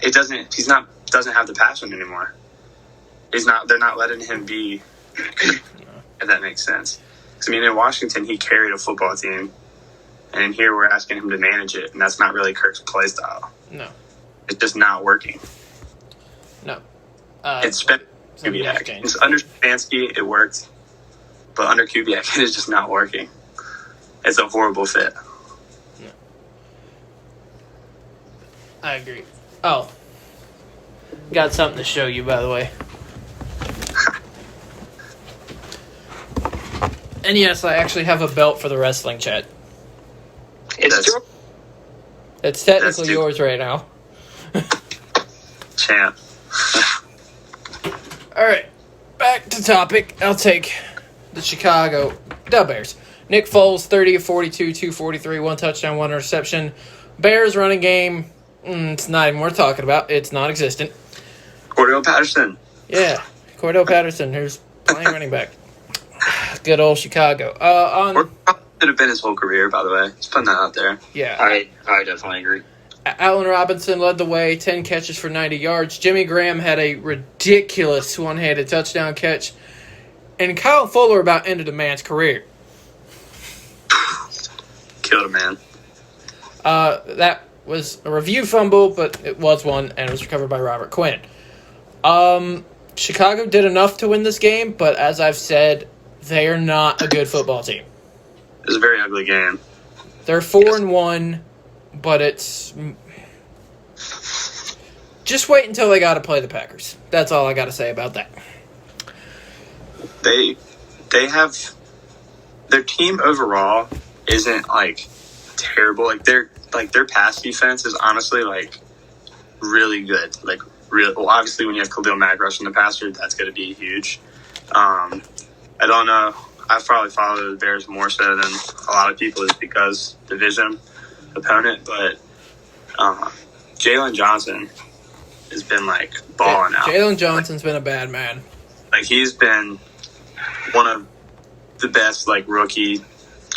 It doesn't. He's not. Doesn't have the passion anymore. He's not. They're not letting him be. If that makes sense. Because in Washington he carried a football team, and in here we're asking him to manage it, and that's not really Kirk's play style. No. It's just not working. No. It's Kubiak. It's under Stefanski, it worked, but under Kubiak, it is just not working. It's a horrible fit. No. I agree. Oh. Got something to show you, by the way. And yes, I actually have a belt for the wrestling chat. It's technically yours right now. Champ. Alright, back to topic. I'll take the Chicago Bears. Nick Foles, 30 of 42, 243, 1 touchdown, 1 interception. Bears running game, it's not even worth talking about. It's non-existent. Cordell Patterson. Yeah, Cordell Patterson, who's playing running back. Good old Chicago. Could have been his whole career, by the way. Just putting that out there. Yeah. I definitely agree. Allen Robinson led the way, 10 catches for 90 yards. Jimmy Graham had a ridiculous one-handed touchdown catch. And Kyle Fuller about ended a man's career. Killed a man. That was a review fumble, but it was one, and it was recovered by Robert Quinn. Chicago did enough to win this game, but as I've said, they are not a good football team. It was a very ugly game. They're 4-1, but it's... Just wait until they got to play the Packers. That's all I got to say about that. They have... Their team overall isn't, like, terrible. Like, their pass defense is honestly, like, really good. Like, well, obviously, when you have Khalil Mack rushing the passer, that's going to be huge. I don't know. I've probably followed the Bears more so than a lot of people is because division opponent. But Jalen Johnson has been, like, balling out. Jalen Johnson's been a bad man. Like, he's been one of the best, like, rookie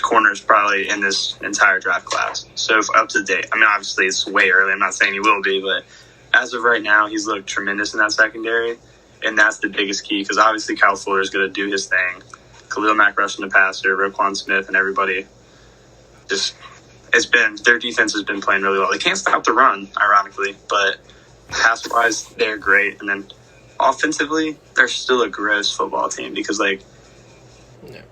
corners probably in this entire draft class. So up to date. I mean, obviously, it's way early. I'm not saying he will be, but as of right now, he's looked tremendous in that secondary, and that's the biggest key because obviously Kyle Fuller is going to do his thing. Khalil Mack rushing the passer, Roquan Smith, and everybody. Their defense has been playing really well. They can't stop the run, ironically, but pass-wise, they're great. And then offensively, they're still a gross football team because, like, Yeah.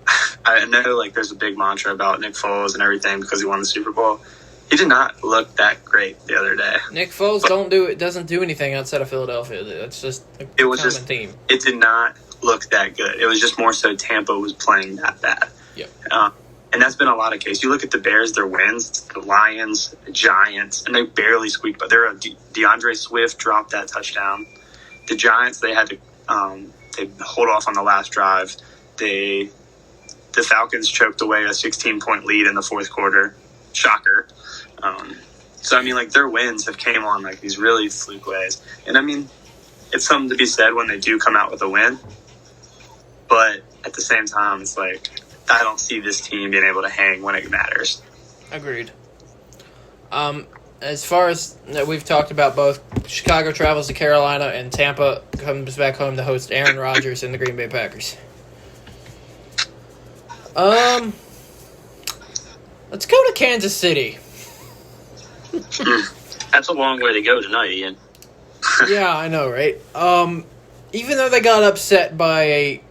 I know, like, there's a big mantra about Nick Foles and everything because he won the Super Bowl. He did not look that great the other day. Nick Foles doesn't do anything outside of Philadelphia. That's just a common theme. It did not look that good. It was just more so Tampa was playing that bad. Yep. And that's been a lot of cases. You look at the Bears, their wins, the Lions, the Giants, and they barely squeaked. But DeAndre Swift dropped that touchdown. The Giants, they had to they hold off on the last drive. The Falcons choked away a 16-point lead in the fourth quarter. Shocker. So, I mean, like, their wins have came on, like, these really fluke ways. And, I mean, it's something to be said when they do come out with a win. But at the same time, it's like, I don't see this team being able to hang when it matters. Agreed. As far as we've talked about, both Chicago travels to Carolina and Tampa comes back home to host Aaron Rodgers and the Green Bay Packers. Let's go to Kansas City. That's a long way to go tonight, Ian. Yeah, I know, right? Even though they got upset by a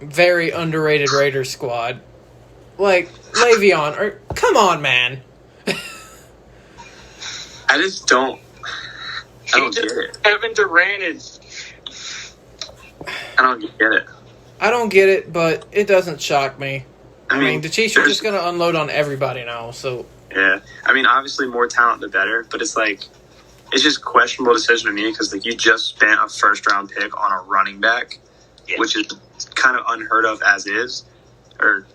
very underrated Raiders squad, like Le'Veon, come on, man. I just don't. I don't get it. Kevin Durant is. I don't get it. I don't get it, but it doesn't shock me. I mean, the Chiefs are there's- just going to unload on everybody now, so... Yeah. I mean, obviously, more talent, the better. But it's like, it's just questionable decision to me because, like, you just spent a first-round pick on a running back, which is kind of unheard of as is. Or,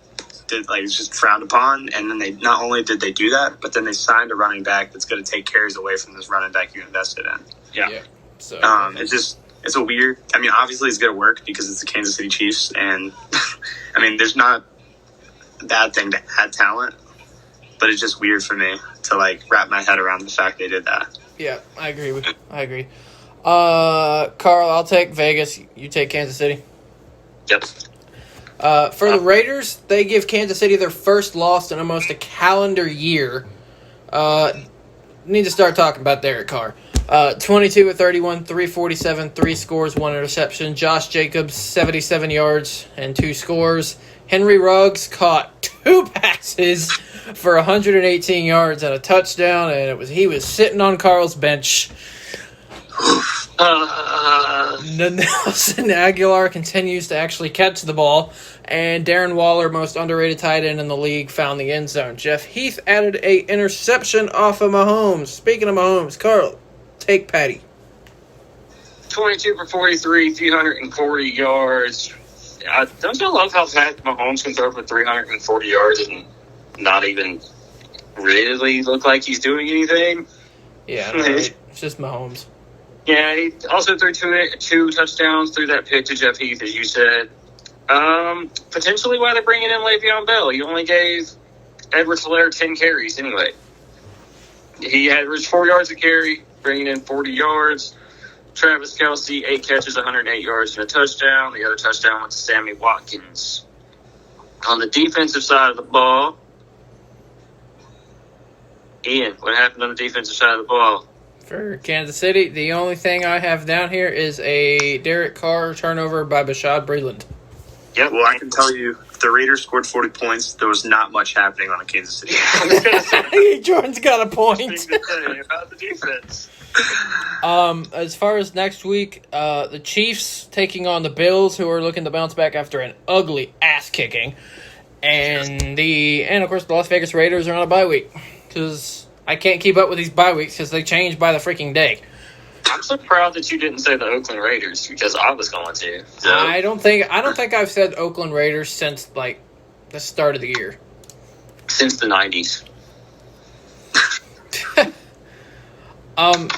it's just frowned upon. And then they not only did they do that, but then they signed a running back that's going to take carries away from this running back you invested in. Yeah. So It's a weird... I mean, obviously, it's going to work because it's the Kansas City Chiefs. And, I mean, there's not a bad thing to add talent. But it's just weird for me to, like, wrap my head around the fact they did that. Yeah, I agree. Carl, I'll take Vegas. You take Kansas City. Yep. For the Raiders, they give Kansas City their first loss in almost a calendar year. Need to start talking about Derek Carr. 22 of 31, 347, 3 scores, 1 interception. Josh Jacobs, 77 yards and 2 scores. Henry Ruggs caught 2 passes for 118 yards and a touchdown, and he was sitting on Carl's bench. Nelson Aguilar continues to actually catch the ball, and Darren Waller, most underrated tight end in the league, found the end zone. Jeff Heath added a interception off of Mahomes. Speaking of Mahomes, Carl, take Patty. 22 for 43, 340 yards. Don't you love how fast Mahomes can throw for 340 yards and not even really look like he's doing anything? Yeah, I know, right? It's just Mahomes. Yeah, he also threw two touchdowns through that pick to Jeff Heath, as you said. Potentially why they're bringing in Le'Veon Bell. He only gave Edwards-Helaire 10 carries anyway. He averaged 4 yards a carry, bringing in 40 yards. Travis Kelce, 8 catches, 108 yards, and a touchdown. The other touchdown went to Sammy Watkins. On the defensive side of the ball, Ian, what happened on the defensive side of the ball? For Kansas City, the only thing I have down here is a Derek Carr turnover by Bashad Breeland. Yep. Well, I can tell you, if the Raiders scored 40 points, there was not much happening on the Kansas City. Jordan's got a point. Thing to say about the defense. As far as next week, the Chiefs taking on the Bills, who are looking to bounce back after an ugly ass kicking, and of course the Las Vegas Raiders are on a bye week because I can't keep up with these bye weeks because they change by the freaking day. I'm so proud that you didn't say the Oakland Raiders because I was going to. So. I don't think I've said Oakland Raiders since like the start of the year. Since the 90s.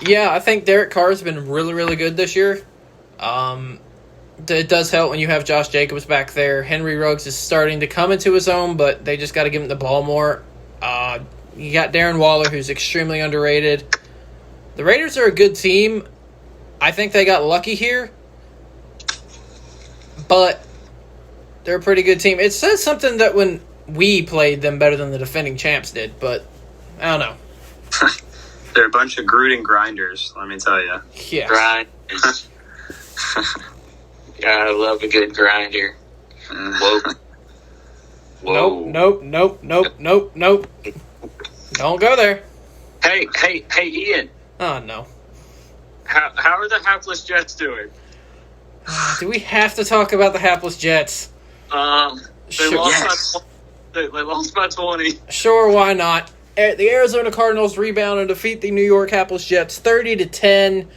Yeah, I think Derek Carr's been really, really good this year. It does help when you have Josh Jacobs back there. Henry Ruggs is starting to come into his own, but they just got to give him the ball more. You got Darren Waller, who's extremely underrated. The Raiders are a good team. I think they got lucky here, but they're a pretty good team. It says something that when we played them better than the defending champs did, but I don't know. They're a bunch of Gruden grinders, let me tell you. Yeah. Grinders. Gotta love a good grinder. Whoa. Nope. Don't go there. Hey, Ian. Oh, no. How are the hapless Jets doing? Do we have to talk about the hapless Jets? They Sure. lost they lost by 20. Sure, why not? The Arizona Cardinals rebound and defeat the New York hapless Jets 30-10.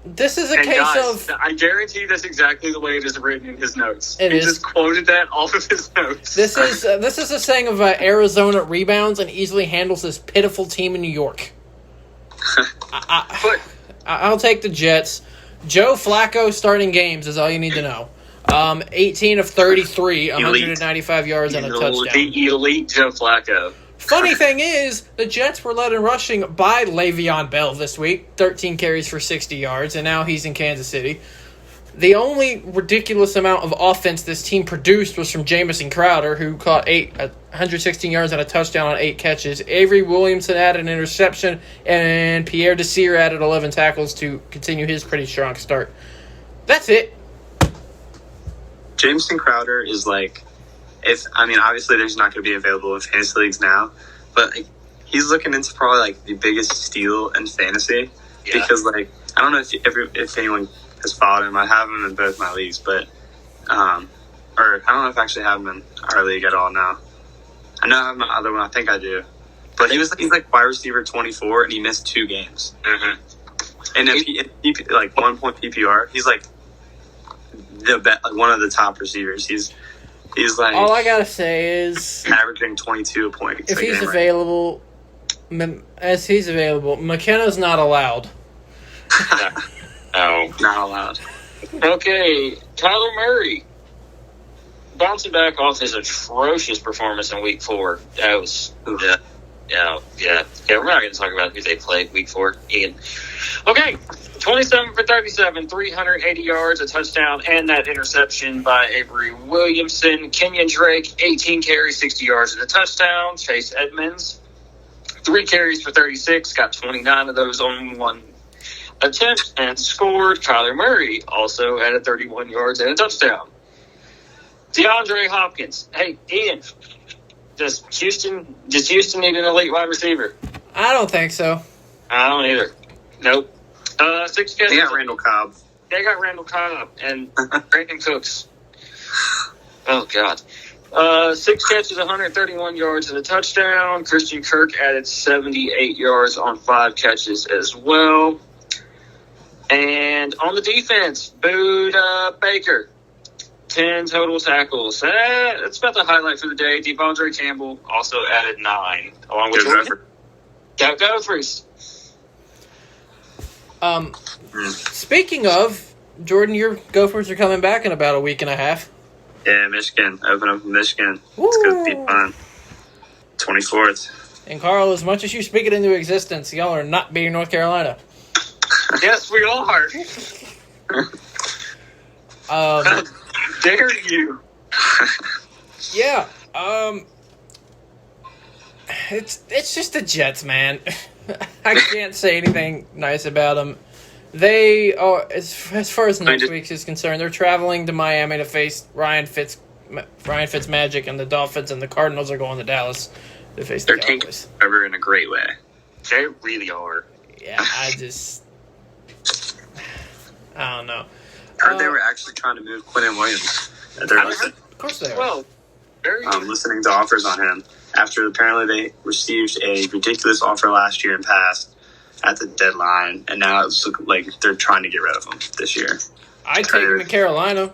This is a And case guys, of... I guarantee that's exactly the way it is written in his notes. It he is. just quoted that off of his notes. This is a saying of Arizona rebounds and easily handles this pitiful team in New York. I'll take the Jets. Joe Flacco starting games is all you need to know. 18 of 33, 195 yards and a touchdown. The elite Joe Flacco. Funny thing is, the Jets were led in rushing by Le'Veon Bell this week, 13 carries for 60 yards, and now he's in Kansas City. The only ridiculous amount of offense this team produced was from Jamison Crowder, who caught 116 yards and a touchdown on 8 catches. Avery Williamson added an interception, and Pierre Desir added 11 tackles to continue his pretty strong start. That's it. Jameson Crowder is like, obviously there's not going to be available in fantasy leagues now, but he's looking into probably like the biggest steal in fantasy because I don't know if anyone has followed him. I have him in both my leagues, but or I don't know if I actually have him in our league at all now. I know I have my other one. I think I do, but he's like wide receiver 24, and he missed 2 games. Mm-hmm. And if he like 1 point PPR, he's like one of the top receivers. He's like, all I gotta say is averaging 22 points. if he's available, as he's available, McKenna's not allowed. No. Not allowed. Okay, Kyler Murray. Bouncing back off his atrocious performance in Week 4. That was, yeah. We're not going to talk about who they played Week 4. Ian. Okay, 27 for 37, 380 yards, a touchdown, and that interception by Avery Williamson. Kenyon Drake, 18 carries, 60 yards, and a touchdown. Chase Edmonds, 3 carries for 36, got 29 of those on 1 attempt and scored. Kyler Murray also added 31 yards and a touchdown. DeAndre Hopkins. Hey, Ian, does Houston need an elite wide receiver? I don't think so. I don't either. Nope. 6 catches. They got Randall Cobb. They got Randall Cobb and Brandon Cooks. Oh, God. 6 catches, 131 yards and a touchdown. Christian Kirk added 78 yards on 5 catches as well. And on the defense, booed Baker. 10 total tackles. That's about the highlight for the day. Devondre Campbell also added 9, along with Gophers. Speaking of, Jordan, your Gophers are coming back in about a week and a half. Yeah, Michigan. Open up in Michigan. It's going to be fun. 24th. And Carl, as much as you speak it into existence, y'all are not beating North Carolina. Yes, we are. How dare you? Yeah. it's just the Jets, man. I can't say anything nice about them. They are, as far as next week is concerned, they're traveling to Miami to face Ryan Fitzmagic and the Dolphins, and the Cardinals are going to Dallas to face the Cowboys. They're taking over in a great way. They really are. Yeah, I don't know. I heard they were actually trying to move Quentin Williams. Of course they are. Well, listening to offers on him after apparently they received a ridiculous offer last year and passed at the deadline, and now it's like they're trying to get rid of him this year. I'd take him to Carolina.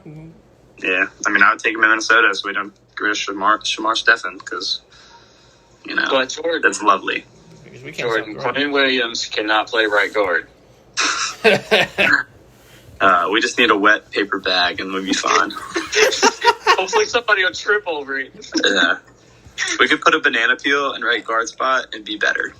Yeah, I mean, I would take him in Minnesota so we don't get rid of Shamar Stephen because, but Jordan, that's lovely. We can't Jordan, Quentin Williams cannot play right guard. We just need a wet paper bag and we'll be fine. Hopefully somebody will trip over it. Yeah. We could put a banana peel in right guard spot and be better.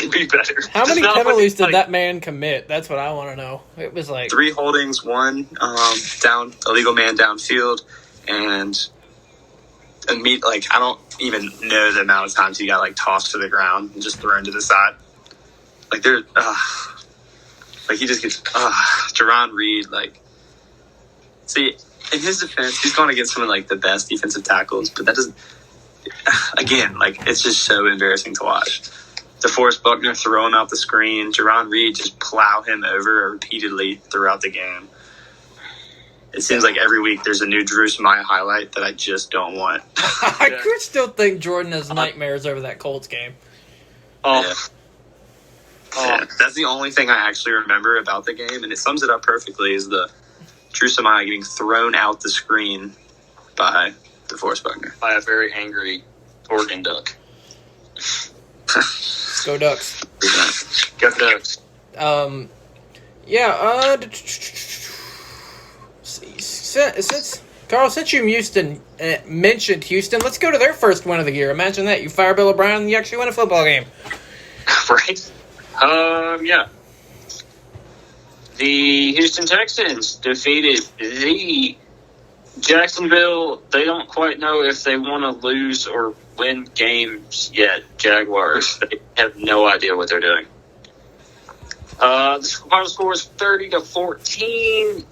Be better. How many penalties did that man commit? That's what I want to know. It was like 3 holdings, 1 illegal man downfield, and I don't even know the amount of times he got tossed to the ground and just thrown to the side. He just gets Jerron Reed. See, in his defense, he's going against some of the best defensive tackles, but that doesn't. Again, it's just so embarrassing to watch. DeForest Buckner throwing out the screen, Jerron Reed just plow him over repeatedly throughout the game. It seems like every week there's a new Drew Samaya highlight that I just don't want. I could still think Jordan has nightmares over that Colts game. Oh. Yeah. Yeah, that's the only thing I actually remember about the game, and it sums it up perfectly, is the Drew Samaya getting thrown out the screen by DeForest Buckner. By a very angry Oregon Duck. Go Ducks. Go Ducks. Since you mentioned Houston, let's go to their first win of the year. Imagine that. You fire Bill O'Brien and you actually win a football game. Right? Yeah. The Houston Texans defeated the Jacksonville. They don't quite know if they want to lose or win games yet. Jaguars. They have no idea what they're doing. The final score is 30-14.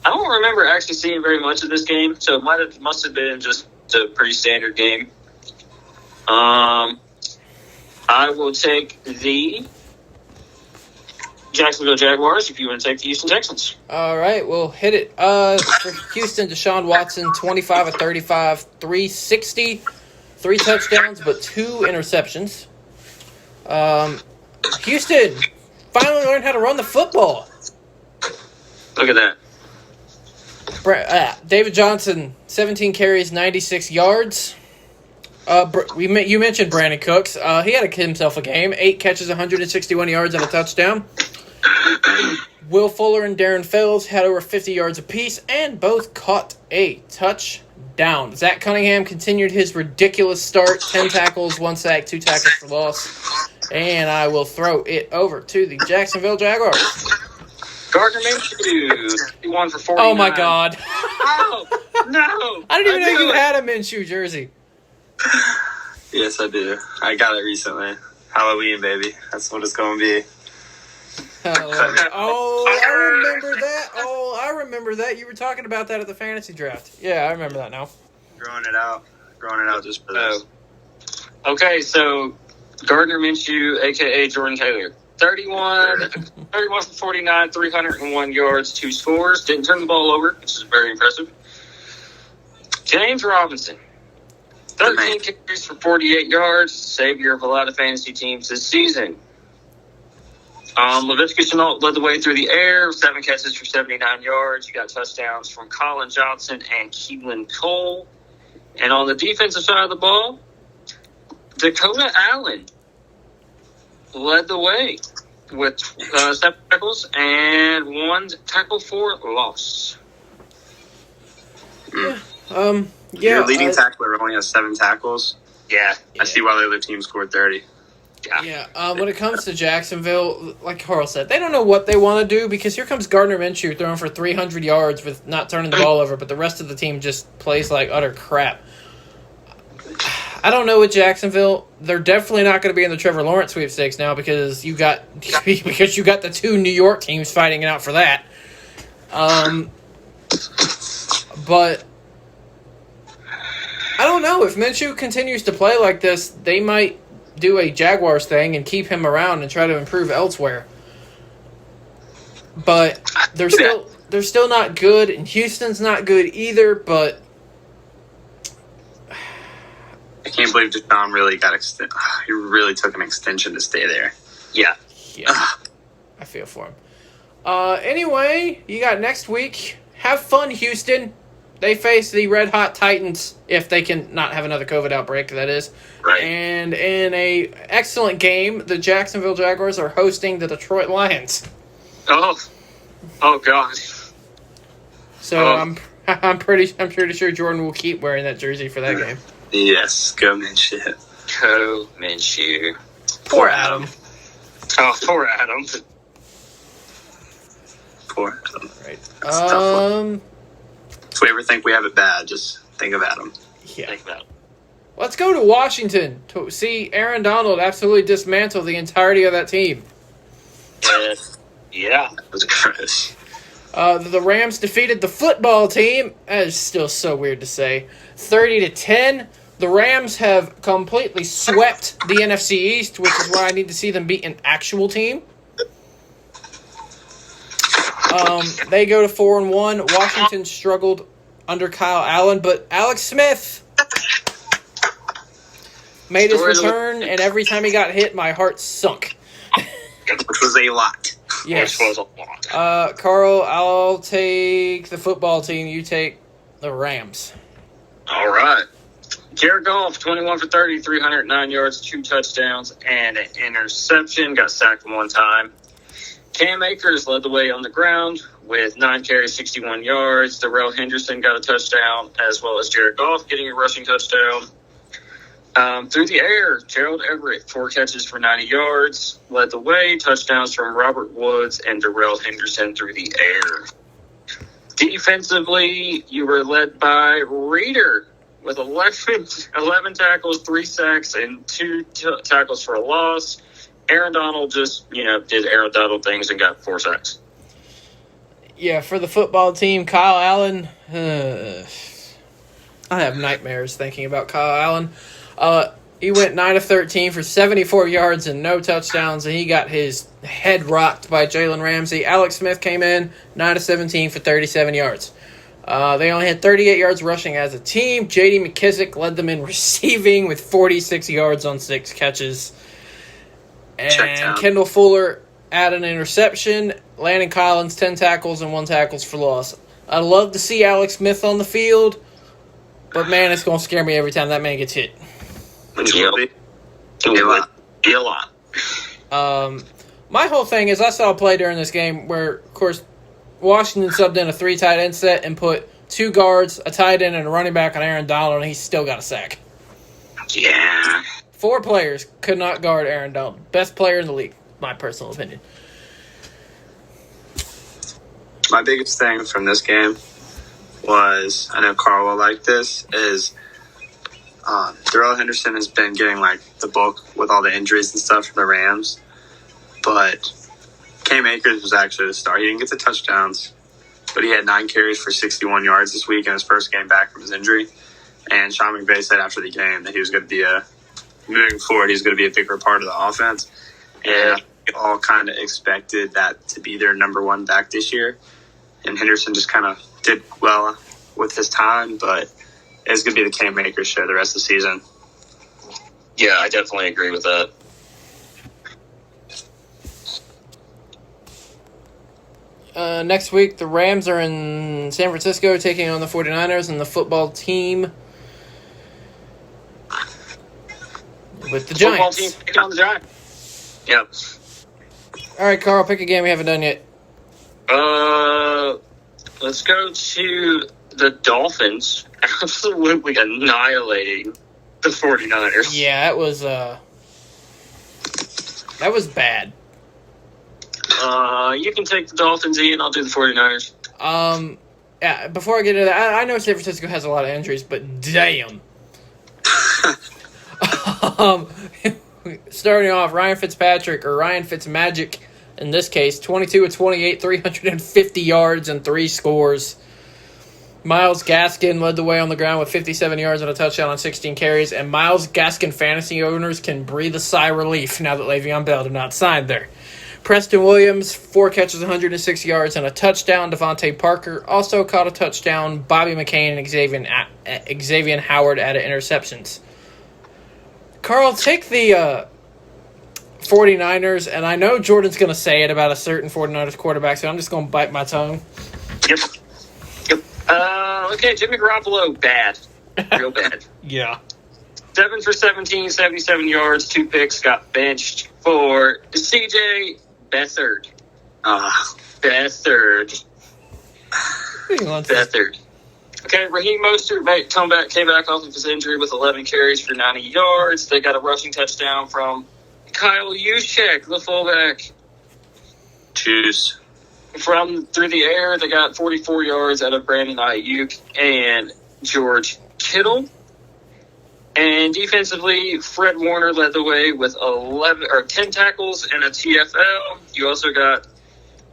I don't remember actually seeing very much of this game, so it must have been just a pretty standard game. I will take the Jacksonville Jaguars if you want to take the Houston Texans. All right, we'll hit it. For Houston, Deshaun Watson, 25 of 35, 360, 3 touchdowns, but 2 interceptions. Houston finally learned how to run the football. Look at that. David Johnson, 17 carries, 96 yards. You mentioned Brandon Cooks. He had himself a game. 8 catches, 161 yards, and a touchdown. Will Fuller and Darren Fells had over 50 yards apiece, and both caught a touchdown. Zach Cunningham continued his ridiculous start. 10 tackles, 1 sack, 2 tackles for loss. And I will throw it over to the Jacksonville Jaguars. Gardner Minshew, 51 for 49. Oh, my God. Oh, no. I didn't even know you had a Minshew jersey. Yes, I do. I got it recently. Halloween, baby. That's what it's going to be. I remember that. You were talking about that at the fantasy draft. Yeah, I remember that now. Growing it out just for this. Okay, so Gardner Minshew, a.k.a. Jordan Taylor. 31 for 49, 301 yards, 2 scores. Didn't turn the ball over, which is very impressive. James Robinson, 13 carries for 48 yards, savior of a lot of fantasy teams this season. Laviska Shenault led the way through the air, 7 catches for 79 yards. You got touchdowns from Colin Johnson and Keelan Cole. And on the defensive side of the ball, Dakota Allen led the way with 7 tackles and 1 tackle for loss. Your leading tackler only has 7 tackles. Yeah. I see why the other team scored 30. Yeah. When it comes to Jacksonville, like Carl said, they don't know what they want to do because here comes Gardner Minshew throwing for 300 yards with not turning the ball over, but the rest of the team just plays like utter crap. I don't know with Jacksonville. They're definitely not going to be in the Trevor Lawrence sweepstakes now because you got the two New York teams fighting it out for that. But I don't know if Minshew continues to play like this, they might do a Jaguars thing and keep him around and try to improve elsewhere. But they're still not good, and Houston's not good either. But I can't believe Deshaun really got extended. He really took an extension to stay there. Yeah. I feel for him. Anyway, you got next week. Have fun, Houston. They face the Red Hot Titans if they can not have another COVID outbreak, that is. Right. And in a excellent game, the Jacksonville Jaguars are hosting the Detroit Lions. Oh God. So I'm pretty sure Jordan will keep wearing that jersey for that game. Yes, go Minshew. Go Minshew. Poor Adam. Oh, poor Adam. Poor Adam. Right. That's a tough one. If we ever think we have it bad, just think of Adam. Yeah. Think about it. Let's go to Washington to see Aaron Donald absolutely dismantle the entirety of that team. Yeah. That was gross. The Rams defeated the football team. That is still so weird to say. 30-10. The Rams have completely swept the NFC East, which is why I need to see them beat an actual team. They go to 4-1. Washington struggled under Kyle Allen, but Alex Smith made his return, and every time he got hit, my heart sunk. Which was a lot. Yes. Which was a lot. Carl, I'll take the football team. You take the Rams. All right. Jared Goff, 21 for 30, 309 yards, 2 touchdowns, and an interception. Got sacked one time. Cam Akers led the way on the ground with 9 carries, 61 yards. Darrell Henderson got a touchdown, as well as Jared Goff getting a rushing touchdown. Through the air, Gerald Everett, 4 catches for 90 yards, led the way. Touchdowns from Robert Woods and Darrell Henderson through the air. Defensively, you were led by Reeder with 11 tackles, 3 sacks, and 2 tackles for a loss. Aaron Donald just, did Aaron Donald things and got 4 sacks. Yeah, for the football team, Kyle Allen. I have nightmares thinking about Kyle Allen. He went 9 of 13 for 74 yards and no touchdowns, and he got his head rocked by Jalen Ramsey. Alex Smith came in 9 of 17 for 37 yards. They only had 38 yards rushing as a team. J.D. McKissick led them in receiving with 46 yards on 6 catches. And Kendall Fuller had an interception. Landon Collins, 10 tackles and 1 tackles for loss. I'd love to see Alex Smith on the field, but, man, it's going to scare me every time that man gets hit. Which will be a lot. My whole thing is I saw a play during this game where, of course, Washington subbed in a 3 tight end set and put 2 guards, a tight end, and a running back on Aaron Donald, and he still got a sack. Yeah. 4 players could not guard Aaron Donald. Best player in the league, my personal opinion. My biggest thing from this game was, I know Carl will like this, is Darrell Henderson has been getting the bulk with all the injuries and stuff from the Rams, but Cam Akers was actually the star. He didn't get the touchdowns, but he had 9 carries for 61 yards this week in his first game back from his injury. And Sean McVay said after the game that he was going to be moving forward, he's going to be a bigger part of the offense. And we all kind of expected that to be their number 1 back this year. And Henderson just kind of did well with his time, but it's going to be the Cam Akers show the rest of the season. Yeah, I definitely agree with that. Next week, the Rams are in San Francisco taking on the 49ers, and the football team with the Giants. Football team taking on the Giants. Yep. All right, Carl, pick a game we haven't done yet. Let's go to the Dolphins absolutely annihilating the 49ers. Yeah, that was bad. You can take the Dolphins, Ian. I'll do the 49ers. Yeah, before I get into that, I know San Francisco has a lot of injuries, but damn. Starting off, Ryan Fitzpatrick, or Ryan Fitzmagic, in this case, 22 of 28, 350 yards and 3 scores. Myles Gaskin led the way on the ground with 57 yards and a touchdown on 16 carries, and Myles Gaskin fantasy owners can breathe a sigh of relief now that Le'Veon Bell did not sign there. Preston Williams, 4 catches, 106 yards, and a touchdown. Devontae Parker also caught a touchdown. Bobby McCain and Xavier Howard added interceptions. Carl, take the 49ers, and I know Jordan's going to say it about a certain 49ers quarterback, so I'm just going to bite my tongue. Yep. Okay, Jimmy Garoppolo, bad. Real bad. Yeah. 7 for 17, 77 yards, 2 picks, got benched for CJ Beathard. Beathard. Beathard. Okay, Raheem Mostert came back off of his injury with 11 carries for 90 yards. They got a rushing touchdown from Kyle Juszczyk, the fullback. Choose. Through the air, they got 44 yards out of Brandon Ayuk and George Kittle. And defensively, Fred Warner led the way with 10 tackles and a TFL. You also got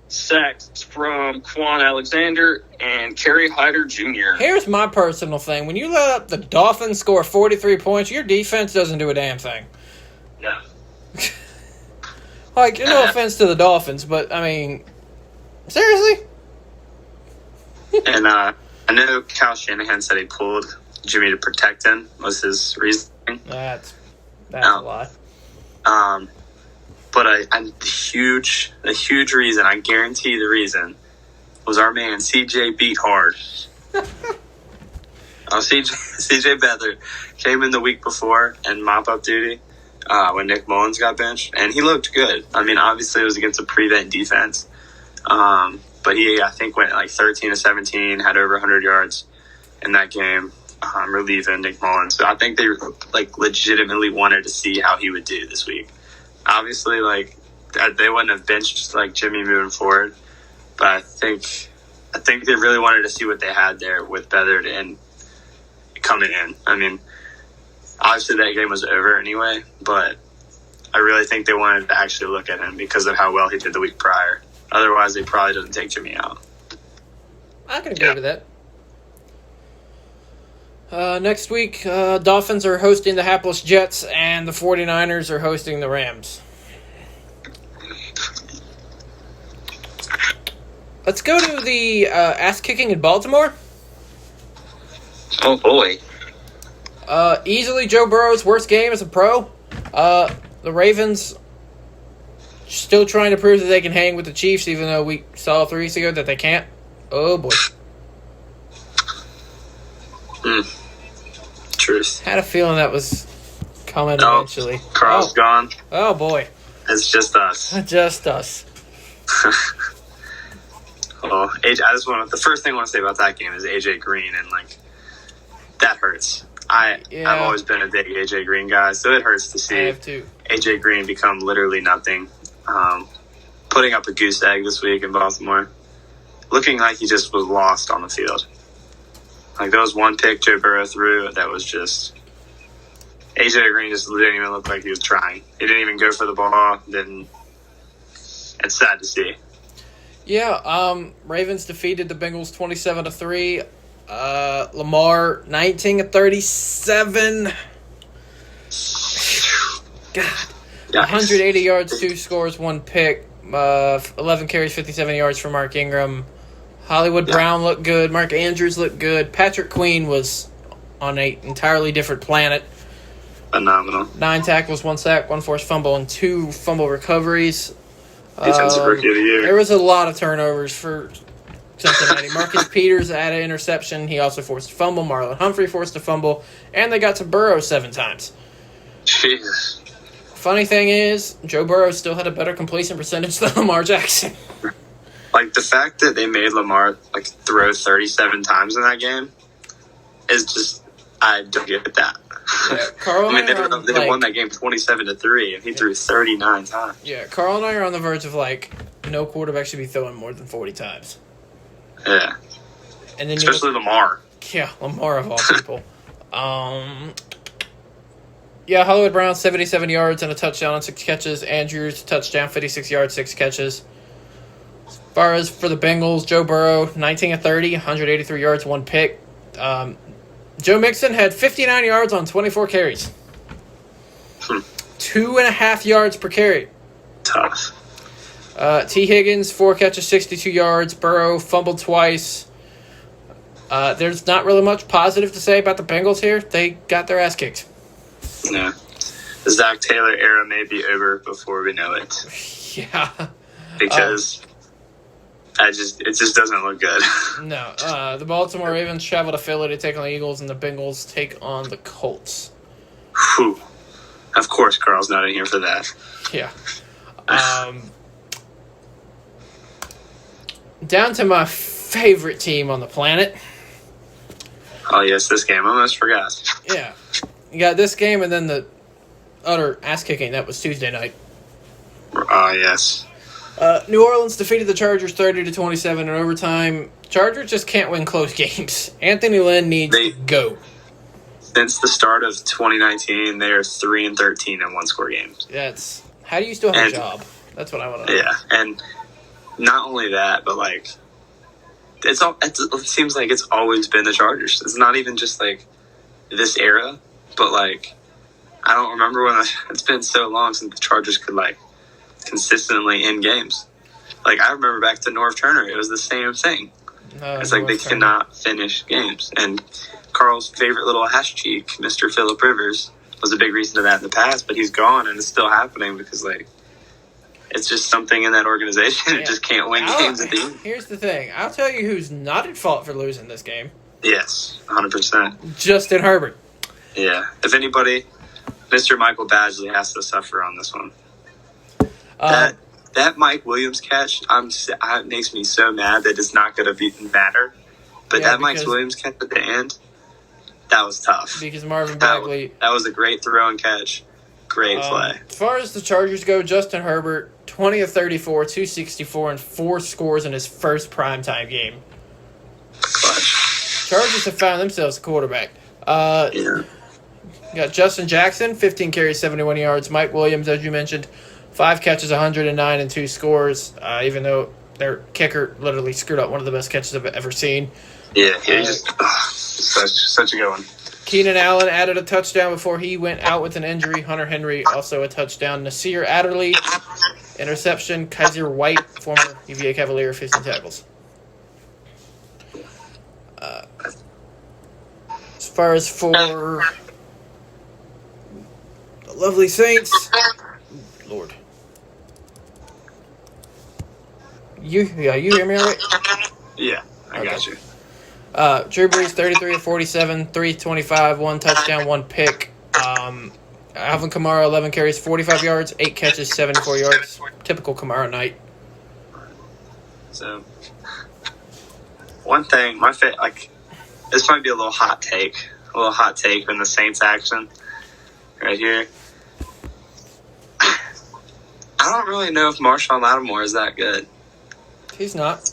sacks from Quan Alexander and Kerry Hyder Jr. Here's my personal thing. When you let the Dolphins score 43 points, your defense doesn't do a damn thing. No. Like, no offense to the Dolphins, but, I mean, seriously? And I know Kyle Shanahan said he pulled Jimmy to protect him was his reasoning. That's a lie. But the huge reason, I guarantee the reason, was our man CJ beat hard. CJ Beathard came in the week before and mop up duty when Nick Mullins got benched, and he looked good. I mean, obviously it was against a prevent defense, but he I think went like 13 to 17, had over 100 yards in that game. Relieving Nick Mullins. So I think they legitimately wanted to see how he would do this week. Obviously, they wouldn't have benched Jimmy moving forward, but I think they really wanted to see what they had there with Beathard and coming in. I mean, obviously that game was over anyway, but I really think they wanted to actually look at him because of how well he did the week prior. Otherwise, they probably didn't take Jimmy out. I can agree with that. Next week, Dolphins are hosting the hapless Jets, and the 49ers are hosting the Rams. Let's go to the ass-kicking in Baltimore. Oh, boy. Easily Joe Burrow's worst game as a pro. The Ravens still trying to prove that they can hang with the Chiefs, even though we saw 3 weeks ago that they can't. Oh, boy. Truth. Had a feeling that was coming eventually. Carl's gone. Oh, boy. It's just us. Just us. Oh, the first thing I want to say about that game is AJ Green, and that hurts. I've always been a big AJ Green guy, so it hurts to see AJ Green become literally nothing. Putting up a goose egg this week in Baltimore, looking like he just was lost on the field. There was one pick Joe Burrow threw that was just AJ Green just didn't even look like he was trying. He didn't even go for the ball. It's sad to see. Yeah, Ravens defeated the Bengals 27-3. Lamar 19-37. God. 180 yards, 2 scores, 1 pick, 11 carries, 57 yards for Mark Ingram. Hollywood Brown looked good. Mark Andrews looked good. Patrick Queen was on an entirely different planet. Phenomenal. 9 tackles, 1 sack, 1 forced fumble, and 2 fumble recoveries. Defensive Rookie of the Year. There was a lot of turnovers for Cincinnati. Marcus Peters had an interception. He also forced a fumble. Marlon Humphrey forced a fumble. And they got to Burrow 7 times. Jesus. Funny thing is, Joe Burrow still had a better completion percentage than Lamar Jackson. The fact that they made Lamar throw 37 times in that game is just, I don't get that. Yeah, Carl they won that game 27-3, and he threw 39 times. Yeah, Carl and I are on the verge of no quarterback should be throwing more than 40 times. Yeah, and then especially Lamar. Yeah, Lamar of all people. Yeah, Hollywood Brown, 77 yards and a touchdown on 6 catches. Andrews, touchdown, 56 yards, 6 catches. As far as for the Bengals, Joe Burrow, 19 of 30, 183 yards, 1 pick. Joe Mixon had 59 yards on 24 carries. 2.5 yards per carry. Tough. T. Higgins, 4 catches, 62 yards. Burrow fumbled twice. There's not really much positive to say about the Bengals here. They got their ass kicked. Yeah. The Zach Taylor era may be over before we know it. Yeah. Because it just doesn't look good. No. The Baltimore Ravens travel to Philly to take on the Eagles, and the Bengals take on the Colts. Whew. Of course, Carl's not in here for that. Yeah. Down to my favorite team on the planet. Oh, yes, this game. I almost forgot. Yeah. You got this game and then the utter ass-kicking that was Tuesday night. Oh, yes. New Orleans defeated the Chargers 30-27 in overtime. Chargers just can't win close games. Anthony Lynn needs to go. Since the start of 2019, they are 3-13 in one-score games. How do you still have a job? That's what I want to know. Yeah, and not only that, but like it seems like it's always been the Chargers. It's not even just like this era, but like I don't remember when it's been so long since the Chargers could like consistently in games. Like I remember back to Norv Turner, it was the same thing. It's like they cannot finish games. And Carl's favorite little hash cheek, Mr. Phillip Rivers, was a big reason to that in the past, but he's gone and it's still happening because like it's just something in that organization. It just can't win games at the end. Here's the thing. I'll tell you who's not at fault for losing this game. Yes, 100%. Justin Herbert. Yeah. If anybody, Mr. Michael Badgley has to suffer on this one. That Mike Williams catch, it makes me so mad that it's not going to matter. But that Mike Williams catch at the end, that was tough. Because Marvin Bagley... That was a great throw and catch. Great play. As far as the Chargers go, Justin Herbert, 20 of 34, 264, and 4 scores in his first primetime game. Clutch. Chargers have found themselves a quarterback. Yeah. Got Justin Jackson, 15 carries, 71 yards. Mike Williams, as you mentioned, 5 catches, 109, and 2 scores, even though their kicker literally screwed up one of the best catches I've ever seen. Yeah, he just such a good one. Keenan Allen added a touchdown before he went out with an injury. Hunter Henry also a touchdown. Nasir Adderley, interception. Kaiser White, former UVA Cavalier, 15 tackles. As far as for the lovely Saints, Lord. You hear me all right? Yeah, I got you. Drew Brees, 33 of 47, 325, 1 touchdown, 1 pick. Alvin Kamara, 11 carries, 45 yards, 8 catches, 74 yards. Typical Kamara night. So, one thing, this might be a little hot take in the Saints action right here. I don't really know if Marshawn Lattimore is that good. He's not.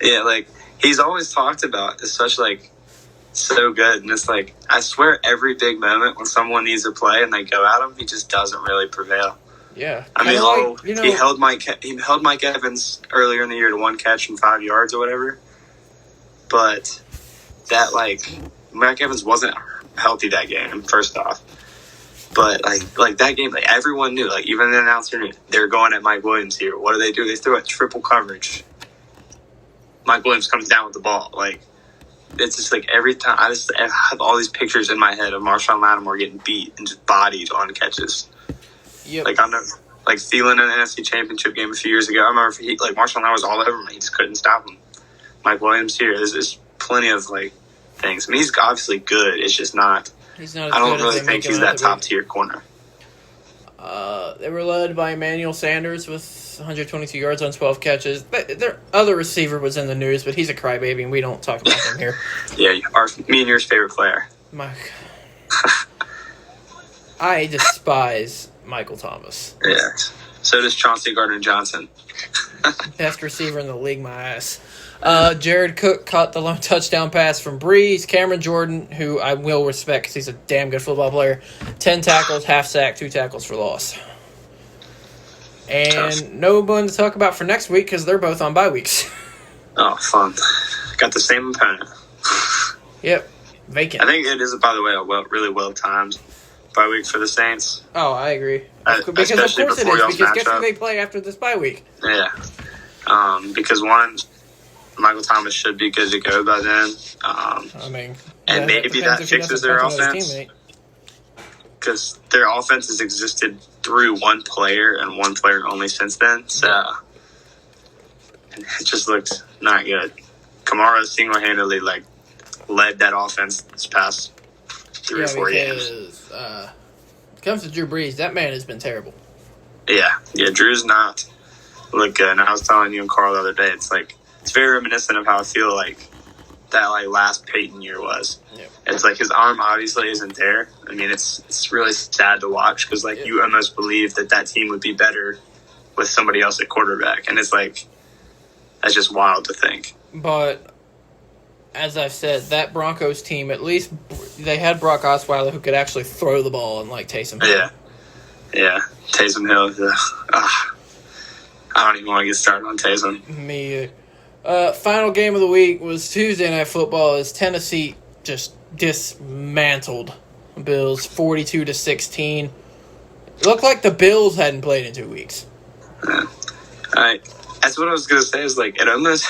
Yeah, like, he's always talked about as such, like, so good. And it's like, I swear every big moment when someone needs to play and they go at him, he just doesn't really prevail. Yeah. I mean, he held Mike Evans earlier in the year to 1 catch and 5 yards or whatever. But that, like, Mike Evans wasn't healthy that game, first off. But, like that game, like, everyone knew, like, even the announcer knew, they're going at Mike Williams here. What do? They throw a triple coverage. Mike Williams comes down with the ball. Like, it's just, like, every time, I have all these pictures in my head of Marshawn Lattimore getting beat and just bodied on catches. Yep. Like, I know, like, Thielen in the NFC Championship game a few years ago, I remember, Marshawn Lattimore was all over him. He just couldn't stop him. Mike Williams here, there's plenty of, like, things. I mean, he's obviously good. It's just not. He's not. I don't really think he's that top tier corner. They were led by Emmanuel Sanders with 122 yards on 12 catches. Their other receiver was in the news, but he's a crybaby, and we don't talk about him here. Yeah, me and yours favorite player. I despise Michael Thomas. Yeah. So does Chauncey Gardner-Johnson. Best receiver in the league, my ass. Jared Cook caught the lone touchdown pass from Breeze. Cameron Jordan, who I will respect because he's a damn good football player, 10 tackles, half sack, 2 tackles for loss. And no one to talk about for next week because they're both on bye weeks. Oh, fun. Got the same opponent. Yep. Vacant. I think it is, by the way, really well timed bye week for the Saints. Oh, I agree. Because of Especially course it before is. y'all's Because guess who matchup. they play after this bye week? Yeah. Because one, Michael Thomas should be good to go by then. I mean, And maybe depends that if he fixes doesn't their punch another offense. teammate. Because their offense has existed through one player and one player only since then. So it just looks not good. Kamara single-handedly led that offense this past 3 or 4 games. Because it comes to Drew Brees, that man has been terrible. Yeah, Drew's not look good. And I was telling you and Carl the other day, it's very reminiscent of how I feel like that last Peyton year was. Yeah. It's his arm obviously isn't there. I mean, it's really sad to watch because you almost believe that team would be better with somebody else at quarterback, and it's that's just wild to think. But as I've said, that Broncos team, at least they had Brock Osweiler who could actually throw the ball and Taysom Hill. Yeah. Taysom Hill. I don't even want to get started on Taysom. Me either. Final game of the week was Tuesday Night Football as Tennessee just dismantled the Bills 42-16. It looked like the Bills hadn't played in 2 weeks. That's what I was going to say is it almost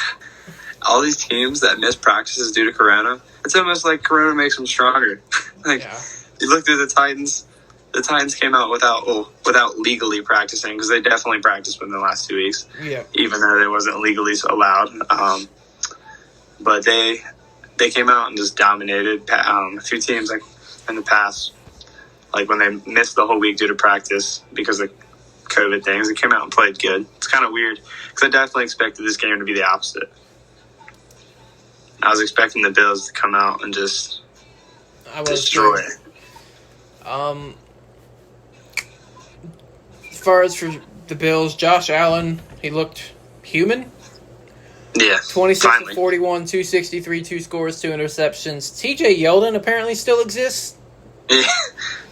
all these teams that miss practices due to Corona, it's almost like Corona makes them stronger. You looked at the Titans. The Titans came out without legally practicing because they definitely practiced within the last 2 weeks. Yeah. Even though it wasn't legally allowed. But they came out and just dominated. A few teams in the past, when they missed the whole week due to practice because of COVID things, they came out and played good. It's kind of weird because I definitely expected this game to be the opposite. I was expecting the Bills to come out and just destroy it. As far as for the Bills, Josh Allen, he looked human. Yeah, 26 41, 263, 2 scores, 2 interceptions. TJ Yeldon apparently still exists. He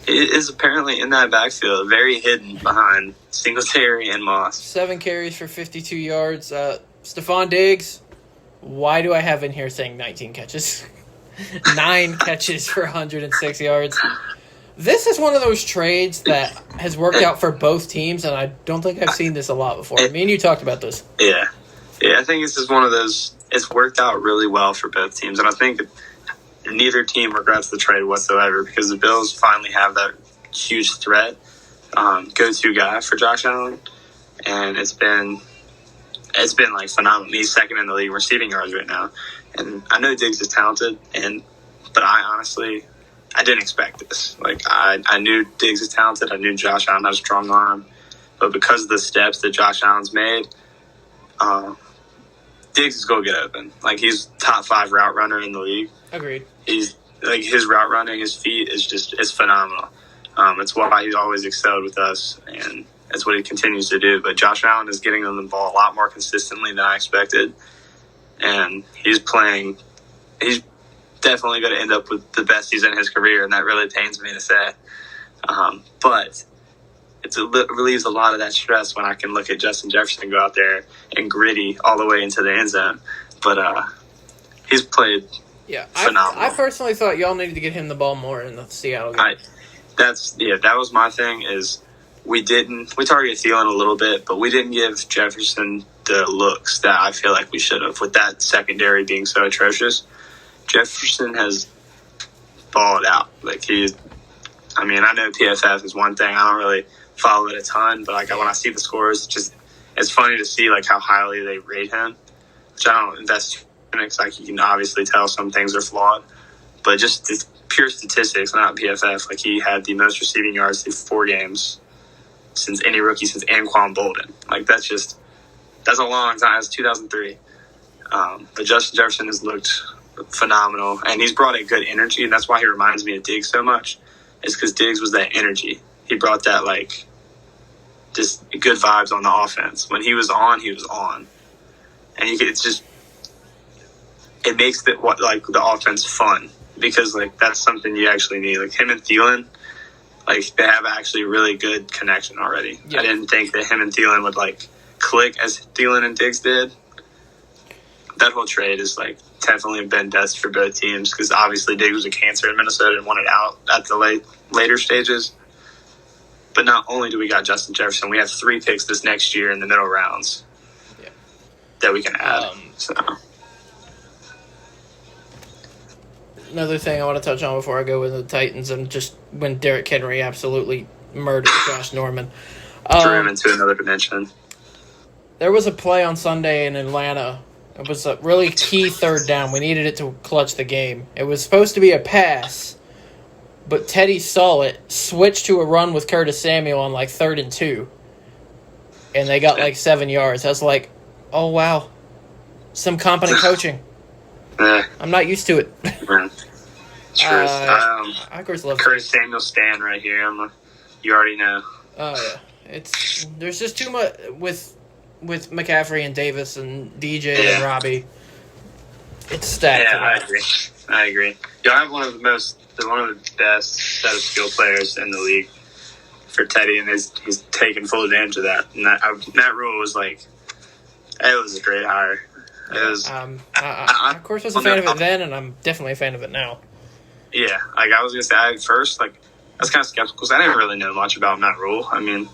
is apparently in that backfield, very hidden behind Singletary and Moss. 7 carries for 52 yards. Stephon Diggs, why do I have in here saying 19 catches? 9 catches for 106 yards. This is one of those trades that has worked out for both teams, and I don't think I've seen this a lot before. Me and you talked about this. Yeah, I think this is one of those. It's worked out really well for both teams, and I think neither team regrets the trade whatsoever because the Bills finally have that huge threat, go-to guy for Josh Allen, and it's been phenomenal. He's second in the league receiving yards right now, and I know Diggs is talented, but I didn't expect this. I knew Diggs is talented. I knew Josh Allen had a strong arm. But because of the steps that Josh Allen's made, Diggs is going to get open. He's top 5 route runner in the league. Agreed. He's his route running, his feet is phenomenal. It's why he's always excelled with us, and that's what he continues to do. But Josh Allen is getting them the ball a lot more consistently than I expected. And he's definitely going to end up with the best season in his career, and that really pains me to say. But it relieves a lot of that stress when I can look at Justin Jefferson go out there and gritty all the way into the end zone. But he's played phenomenal. I personally thought y'all needed to get him the ball more in the Seattle game. That was my thing is we targeted Thielen a little bit, but we didn't give Jefferson the looks that I feel like we should have with that secondary being so atrocious. Jefferson has balled out. I know PFF is one thing. I don't really follow it a ton, but when I see the scores, it's funny to see how highly they rate him, which I don't invest in because you can obviously tell some things are flawed, but just the pure statistics, not PFF. He had the most receiving yards through 4 games since any rookie since Anquan Bolden. That's a long time. It's 2003. But Justin Jefferson has looked phenomenal, and he's brought a good energy, and that's why he reminds me of Diggs so much. It's because Diggs was that energy. He brought that just good vibes on the offense. When he was on, and it's just it makes the offense fun because that's something you actually need. Like him and Thielen, they have actually really good connection already. Yeah. I didn't think that him and Thielen would click as Thielen and Diggs did. That whole trade is definitely been best for both teams because obviously Diggs was a cancer in Minnesota and wanted out at the later stages. But not only do we got Justin Jefferson, we have 3 picks this next year in the middle rounds that we can add. Another thing I want to touch on before I go with the Titans and just when Derrick Henry absolutely murdered Josh Norman. Threw him into another dimension. There was a play on Sunday in Atlanta. It was a really key third down. We needed it to clutch the game. It was supposed to be a pass, but Teddy saw it, switched to a run with Curtis Samuel on 3rd and 2, and they got 7 yards. I was like, oh, wow. Some competent coaching. I'm not used to it. I of course love Curtis Samuel stand right here. You already know. Oh yeah, there's just too much with McCaffrey and Davis and DJ and Robbie. It's stacked. Yeah, I agree. Y'all have one of the best set of skill players in the league for Teddy, and he's taken full advantage of that. And that rule was it was a great hire. It was. I of course was a fan of it then, and I'm definitely a fan of it now. Yeah, I was gonna say at first, I was kind of skeptical because I didn't really know much about Matt Rule. I mean,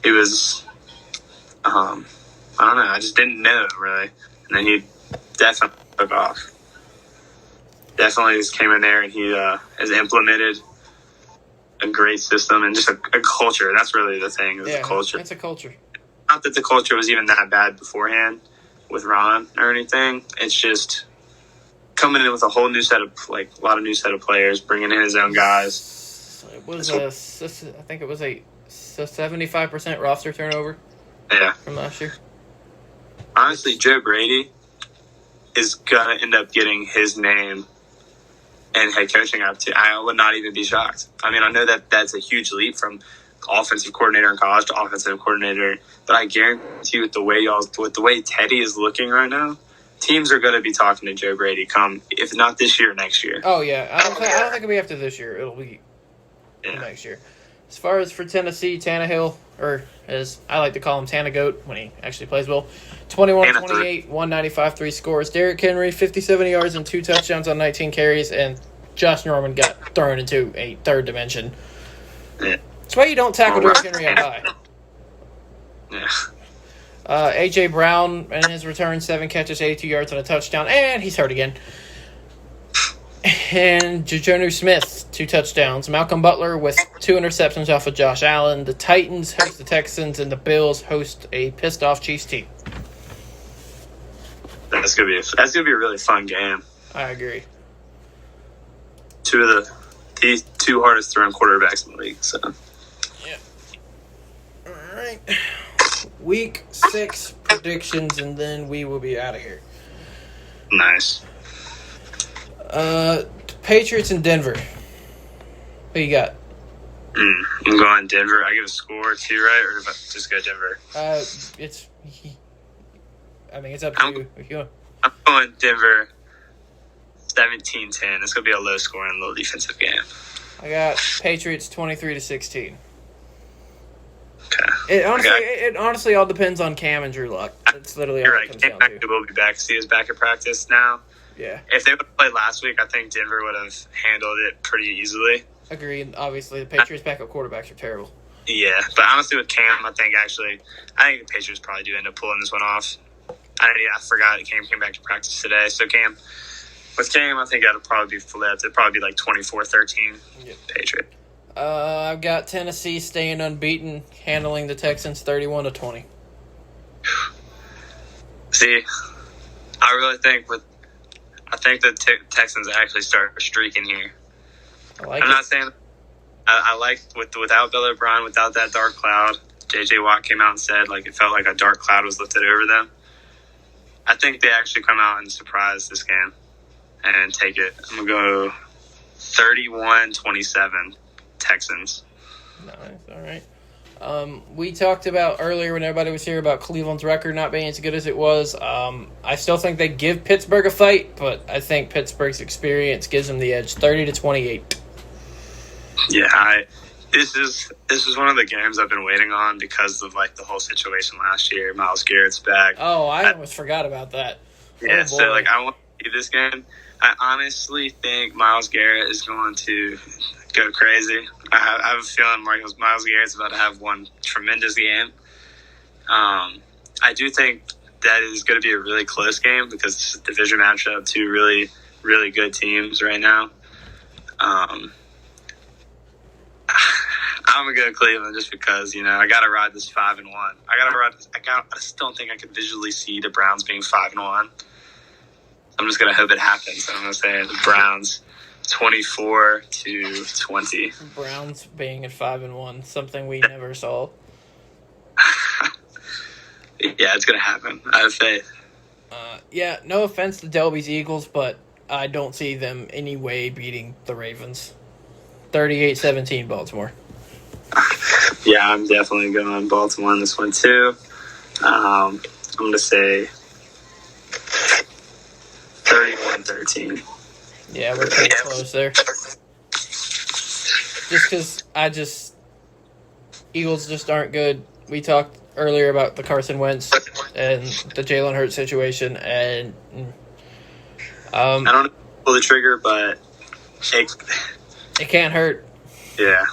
it was, I don't know, I just didn't know really, and then he definitely took off. Definitely just came in there and he has implemented a great system and just a culture. That's really the thing. Is the culture. It's a culture. Not that the culture was even that bad beforehand with Ron or anything. It's just coming in with a whole new set of a lot of new set of players, bringing in his own guys. It was I think it was a 75% roster turnover. Yeah, from last year. Honestly, Joe Brady is gonna end up getting his name and head coaching up to. I would not even be shocked. I mean, I know that that's a huge leap from offensive coordinator in college to offensive coordinator, but I guarantee you with the way Teddy is looking right now, teams are going to be talking to Joe Brady if not this year, next year. Oh yeah, I don't think it'll be after this year. It'll be next year. As far as for Tennessee, Tannehill, or as I like to call him, Tannegoat when he actually plays well, 21-28, 195, 3 scores. Derrick Henry, 57 yards and 2 touchdowns on 19 carries, and Josh Norman got thrown into a third dimension. Yeah. That's why you don't tackle Derrick Henry up high. Yeah. A.J. Brown, in his return, 7 catches, 82 yards, and a touchdown, and he's hurt again. And Jonnu Smith, 2 touchdowns. Malcolm Butler with 2 interceptions off of Josh Allen. The Titans host the Texans, and the Bills host a pissed-off Chiefs team. That's gonna be a really fun game. I agree. Two of the 2 hardest thrown quarterbacks in the league. So. Yeah. All right. Week 6 predictions, and then we will be out of here. Nice. Patriots in Denver. Who you got? I'm going Denver. I give a score too, right? Or if I just go Denver? It's up to you. If you want. I'm going Denver 17-10. It's going to be a low-scoring, low defensive game. I got Patriots 23-16. Okay. It honestly all depends on Cam and Drew Luck. It's literally all it comes down to. Cam will be back. He is back at practice now. Yeah. If they would have played last week, I think Denver would have handled it pretty easily. Agreed. Obviously, the Patriots' backup quarterbacks are terrible. Yeah, but honestly, with Cam, I think the Patriots probably do end up pulling this one off. I forgot Cam came back to practice today. So with Cam, I think that'll probably be flipped. It'll probably be 24-13 Patriot. I've got Tennessee staying unbeaten, handling the Texans 31-20. See, I really think the Texans actually start streaking here. I'm not saying I like without Bill O'Brien, without that dark cloud. J.J. Watt came out and said it felt like a dark cloud was lifted over them. I think they actually come out and surprise this game and take it. I'm going to go 31-27 Texans. Nice. All right. We talked about earlier when everybody was here about Cleveland's record not being as good as it was. I still think they give Pittsburgh a fight, but I think Pittsburgh's experience gives them the edge, 30-28. Yeah, this is one of the games I've been waiting on because of like the whole situation last year. Myles Garrett's back. Oh, I almost forgot about that. Yeah, Oh, so like I want to see this game. I honestly think Myles Garrett is going to go crazy. I have a feeling Myles Garrett's about to have one tremendous game. I do think that is going to be a really close game because it's a division matchup, two really, really good teams right now. I'm gonna go Cleveland just because I gotta ride this 5-1. I just don't think I could visually see the Browns being 5-1. I'm just gonna hope it happens. I'm gonna say the Browns 24-20. Browns being at 5-1, something we never saw. Yeah, it's gonna happen. I have faith. Yeah, no offense to Delby's Eagles, but I don't see them any way beating the Ravens. 38-17 Baltimore. Yeah, I'm definitely going Baltimore on this one too. I'm gonna say 31-13. Yeah, we're pretty close there. Just because Eagles just aren't good. We talked earlier about the Carson Wentz and the Jalen Hurts situation, and I don't pull the trigger, but it can't hurt. Yeah.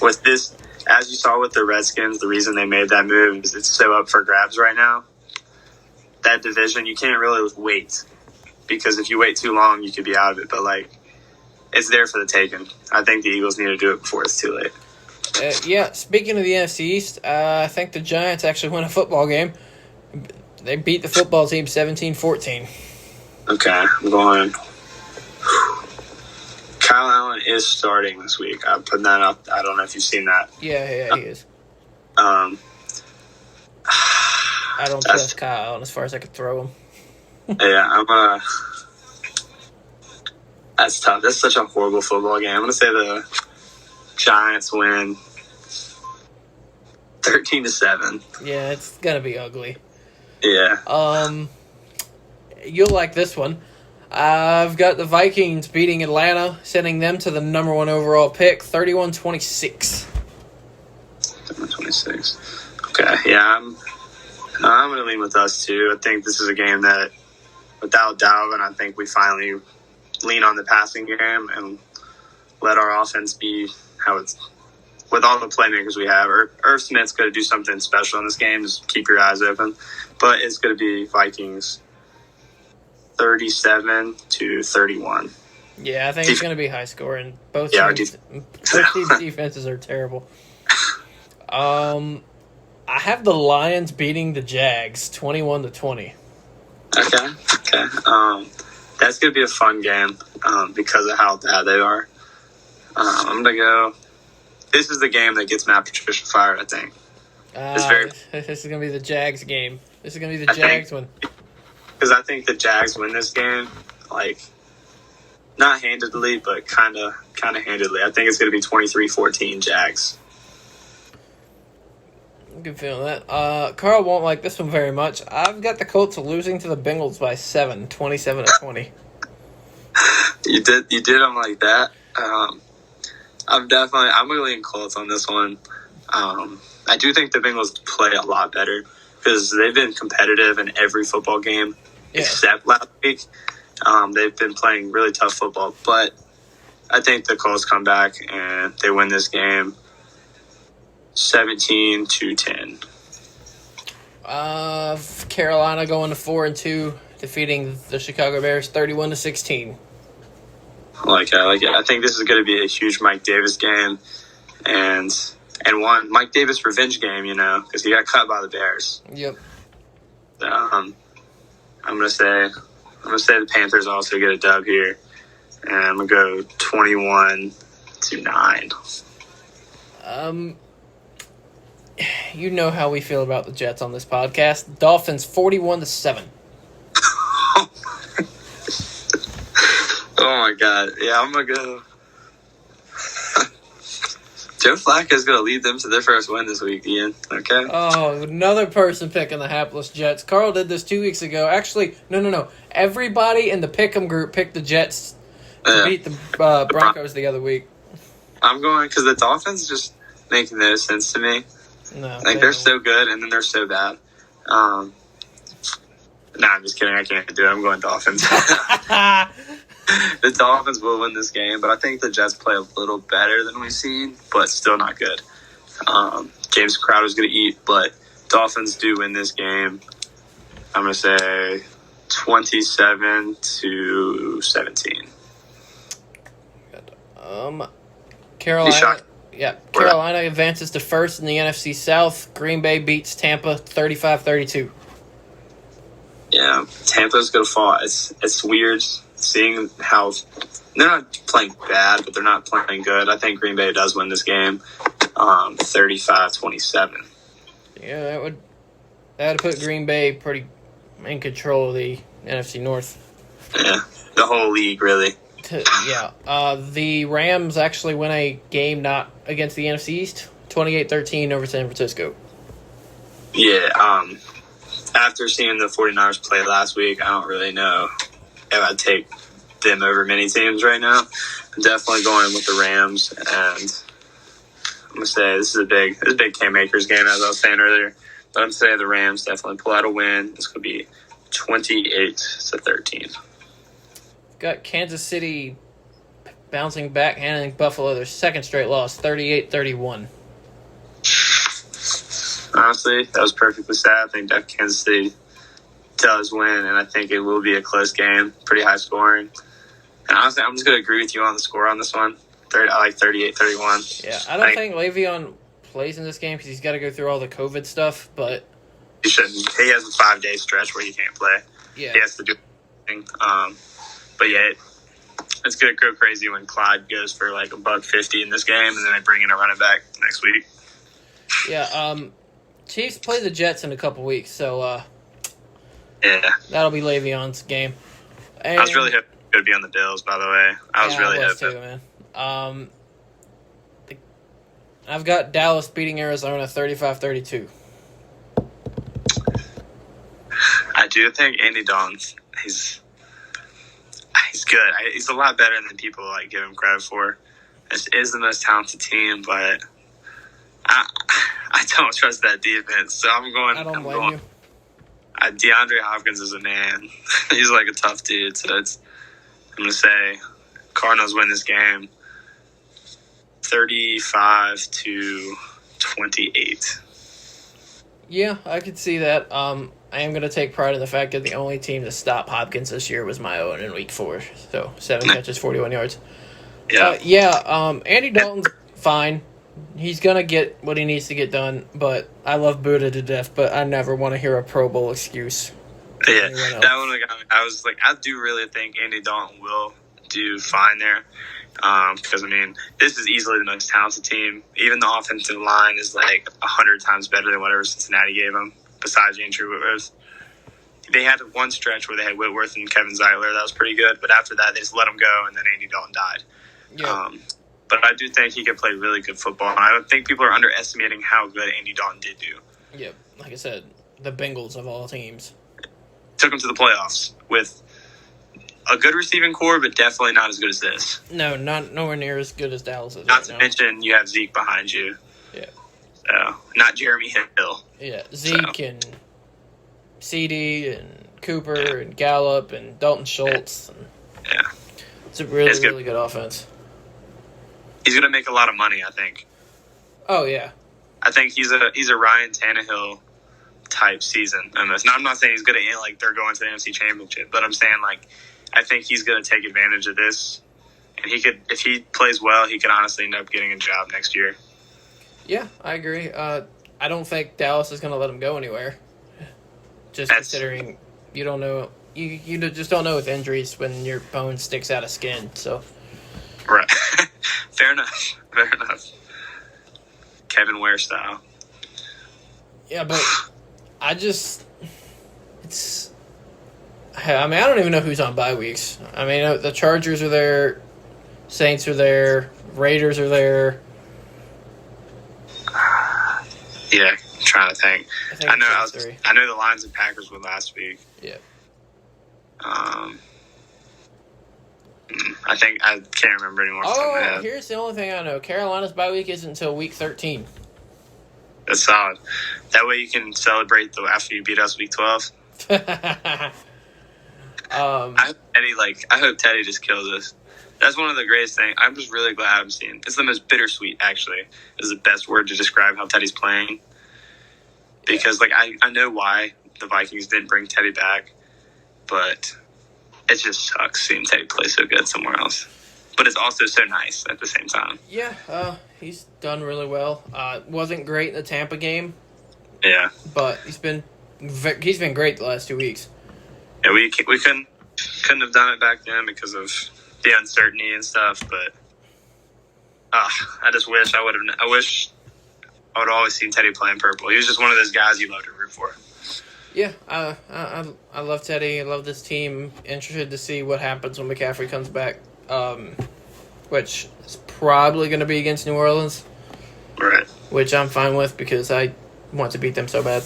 With this, as you saw with the Redskins, the reason they made that move is it's so up for grabs right now. That division, you can't really wait. Because if you wait too long, you could be out of it. But, it's there for the taking. I think the Eagles need to do it before it's too late. Yeah, speaking of the NFC East, I think the Giants actually won a football game. They beat the football team 17-14. Okay, I'm going. Kyle Allen is starting this week. I'm putting that up. I don't know if you've seen that. Yeah, he is. I don't trust Kyle Allen as far as I could throw him. Yeah, that's tough. That's such a horrible football game. I'm going to say the Giants win 13-7. Yeah, it's going to be ugly. Yeah. You'll like this one. I've got the Vikings beating Atlanta, sending them to the number 1 overall pick, 31-26. 26. Okay, yeah, I'm going to lean with us, too. I think this is a game that, without Dalvin, I think we finally lean on the passing game and let our offense be how it's with all the playmakers we have. Irv Smith's going to do something special in this game. Just keep your eyes open. But it's going to be Vikings 37-31. Yeah, I think it's going to be high scoring. Both teams' defenses are terrible. I have the Lions beating the Jags 21-20. Okay. That's going to be a fun game because of how bad they are. I'm going to go. This is the game that gets Matt Patricia fired, I think. This is going to be the Jags game. This is going to be the Jags one. Because I think the Jags win this game, not handedly, but kind of handedly. I think it's going to be 23-14 Jags. Good feeling that. Carl won't like this one very much. I've got the Colts losing to the Bengals by 7, 27-20. You did them like that. I'm going to lean Colts on this one. I do think the Bengals play a lot better because they've been competitive in every football game except last week. They've been playing really tough football, but I think the Colts come back and they win this game 17-10. Carolina going to 4-2, defeating the Chicago Bears 31-16. I like it. I think this is going to be a huge Mike Davis game, and one Mike Davis revenge game. Because he got cut by the Bears. Yep. I'm gonna say the Panthers also get a dub here, and I'm gonna go 21-9. You know how we feel about the Jets on this podcast. Dolphins 41-7. Oh my God! Yeah, I'm gonna go. Joe Flacco's going to lead them to their first win this week, Ian. Okay? Oh, another person picking the hapless Jets. Carl did this 2 weeks ago. Actually, no. Everybody in the Pick'em group picked the Jets to beat the Broncos the other week. I'm going because the Dolphins just make no sense to me. No, like, they're so good, and then they're so bad. I'm just kidding. I can't do it. I'm going Dolphins. The Dolphins will win this game, but I think the Jets play a little better than we've seen, but still not good. James Crowder's going to eat, but Dolphins do win this game. I'm going to say 27-17. Carolina. Yeah, Carolina advances to first in the NFC South. Green Bay beats Tampa 35-32. Yeah, Tampa's going to fall. It's weird seeing how they're not playing bad, but they're not playing good. I think Green Bay does win this game 35-27. Yeah, that would put Green Bay pretty in control of the NFC North. Yeah, the whole league, really. The Rams actually win a game not against the NFC East, 28-13 over San Francisco. Yeah, after seeing the 49ers play last week, I don't really know if I'd take them over many teams right now. I'm definitely going with the Rams, and I'm going to say this is a big Cam Akers game, as I was saying earlier. But I'm going to say the Rams definitely pull out a win. It's going to be 28-13. Got Kansas City bouncing back, handing Buffalo their second straight loss, 38-31. Honestly, that was perfectly sad. I think that Kansas City does win, and I think it will be a close game, pretty high scoring. And honestly, I'm just going to agree with you on the score on this one. I like 38-31. Yeah, I don't think Le'Veon plays in this game because he's got to go through all the COVID stuff, but... He shouldn't. He has a 5-day stretch where he can't play. Yeah. He has to do everything. But yeah, it's going to go crazy when Clyde goes for like $150 in this game, and then they bring in a running back next week. Yeah, Chiefs play the Jets in a couple weeks, so yeah, that'll be Le'Veon's game. And I was really hoping it would be on the Bills, by the way. I was really hoping. Too, man. I've got Dallas beating Arizona 35-32. I do think Andy Dalton, he's good. He's a lot better than people give him credit for. This is the most talented team, but I don't trust that defense. So I'm going. I don't blame you. DeAndre Hopkins is a man. He's like a tough dude. So I'm going to say Cardinals win this game 35-28. Yeah, I could see that. I am going to take pride in the fact that the only team to stop Hopkins this year was my own in Week 4. So 7 catches, 41 yards. Yeah. Andy Dalton's fine. He's going to get what he needs to get done, but I love Buddha to death, but I never want to hear a Pro Bowl excuse. Yeah, that one got me. I was like, I do really think Andy Dalton will do fine there. Because, this is easily the most talented team. Even the offensive line is 100 times better than whatever Cincinnati gave them, besides Andrew Whitworth. They had one stretch where they had Whitworth and Kevin Zeitler. That was pretty good. But after that, they just let him go, and then Andy Dalton died. Yeah. But I do think he can play really good football. And I don't think people are underestimating how good Andy Dalton did do. Yeah, like I said, the Bengals of all teams. Took him to the playoffs with a good receiving core, but definitely not as good as this. No, nowhere near as good as Dallas is. Not to mention you have Zeke behind you. Yeah. So, not Jeremy Hill. Yeah, Zeke and CD and Cooper and Gallup and Dalton Schultz. Yeah. It's a really good offense. He's going to make a lot of money, I think. Oh, yeah. I think he's a Ryan Tannehill type season. I'm not saying he's going to they're going to the NFC Championship, but I'm saying I think he's going to take advantage of this, and he could, if he plays well, he could honestly end up getting a job next year. Yeah, I agree. I don't think Dallas is going to let him go anywhere. Considering you don't know, you just don't know with injuries when your bone sticks out of skin. So, right, fair enough. Kevin Ware style. Yeah, but I don't even know who's on bye weeks. The Chargers are there, Saints are there, Raiders are there. Yeah, I'm trying to think. think it's 3. I know the Lions and Packers were last week. Yeah. I can't remember anymore. Oh, here's the only thing I know. Carolina's bye week isn't until week 13. That's solid. That way you can celebrate after you beat us week 12. I hope Teddy just kills us. That's one of the greatest things. I'm just really glad I'm seeing. It's the most bittersweet, actually, is the best word to describe how Teddy's playing. Because, I know why the Vikings didn't bring Teddy back, but it just sucks seeing Teddy play so good somewhere else. But it's also so nice at the same time. Yeah, he's done really well. Wasn't great in the Tampa game. Yeah. But he's been great the last 2 weeks. Yeah, we couldn't have done it back then because of the uncertainty and stuff, but I just wish I would have. I wish I would have always seen Teddy playing purple. He was just one of those guys you love to root for. Yeah, I love Teddy. I love this team. Interested to see what happens when McCaffrey comes back, which is probably going to be against New Orleans. Right. Which I'm fine with because I want to beat them so bad.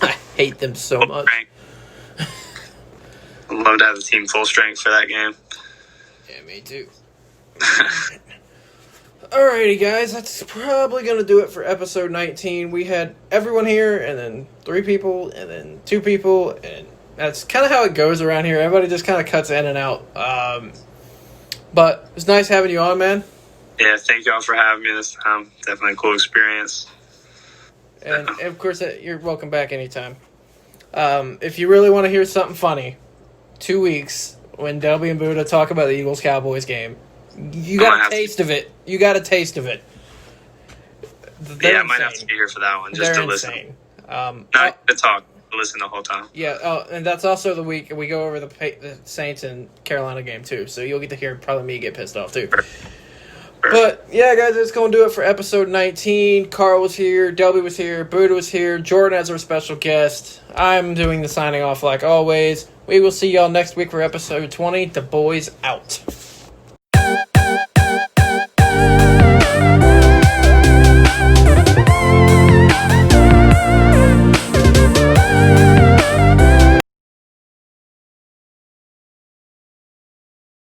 I hate them so much. I'd love to have the team full strength for that game. Yeah, me too. Alrighty, guys, that's probably going to do it for episode 19. We had everyone here, and then 3 people, and then 2 people, and that's kind of how it goes around here. Everybody just kind of cuts in and out. But it was nice having you on, man. Yeah, thank y'all for having me this time. Definitely a cool experience. And, of course, you're welcome back anytime. If you really want to hear something funny, 2 weeks when Delby and Buddha talk about the Eagles-Cowboys game, you got a taste of it. You got a taste of it. I might have to be here for that one just to listen. Not to talk, to listen the whole time. Yeah, and that's also the week we go over the Saints and Carolina game too, so you'll get to hear probably me get pissed off too. Sure. But yeah, guys, that's going to do it for episode 19. Carl was here, Delby was here, Buddha was here, Jordan as our special guest. I'm doing the signing off like always. We will see y'all next week for episode 20. The Boyz out.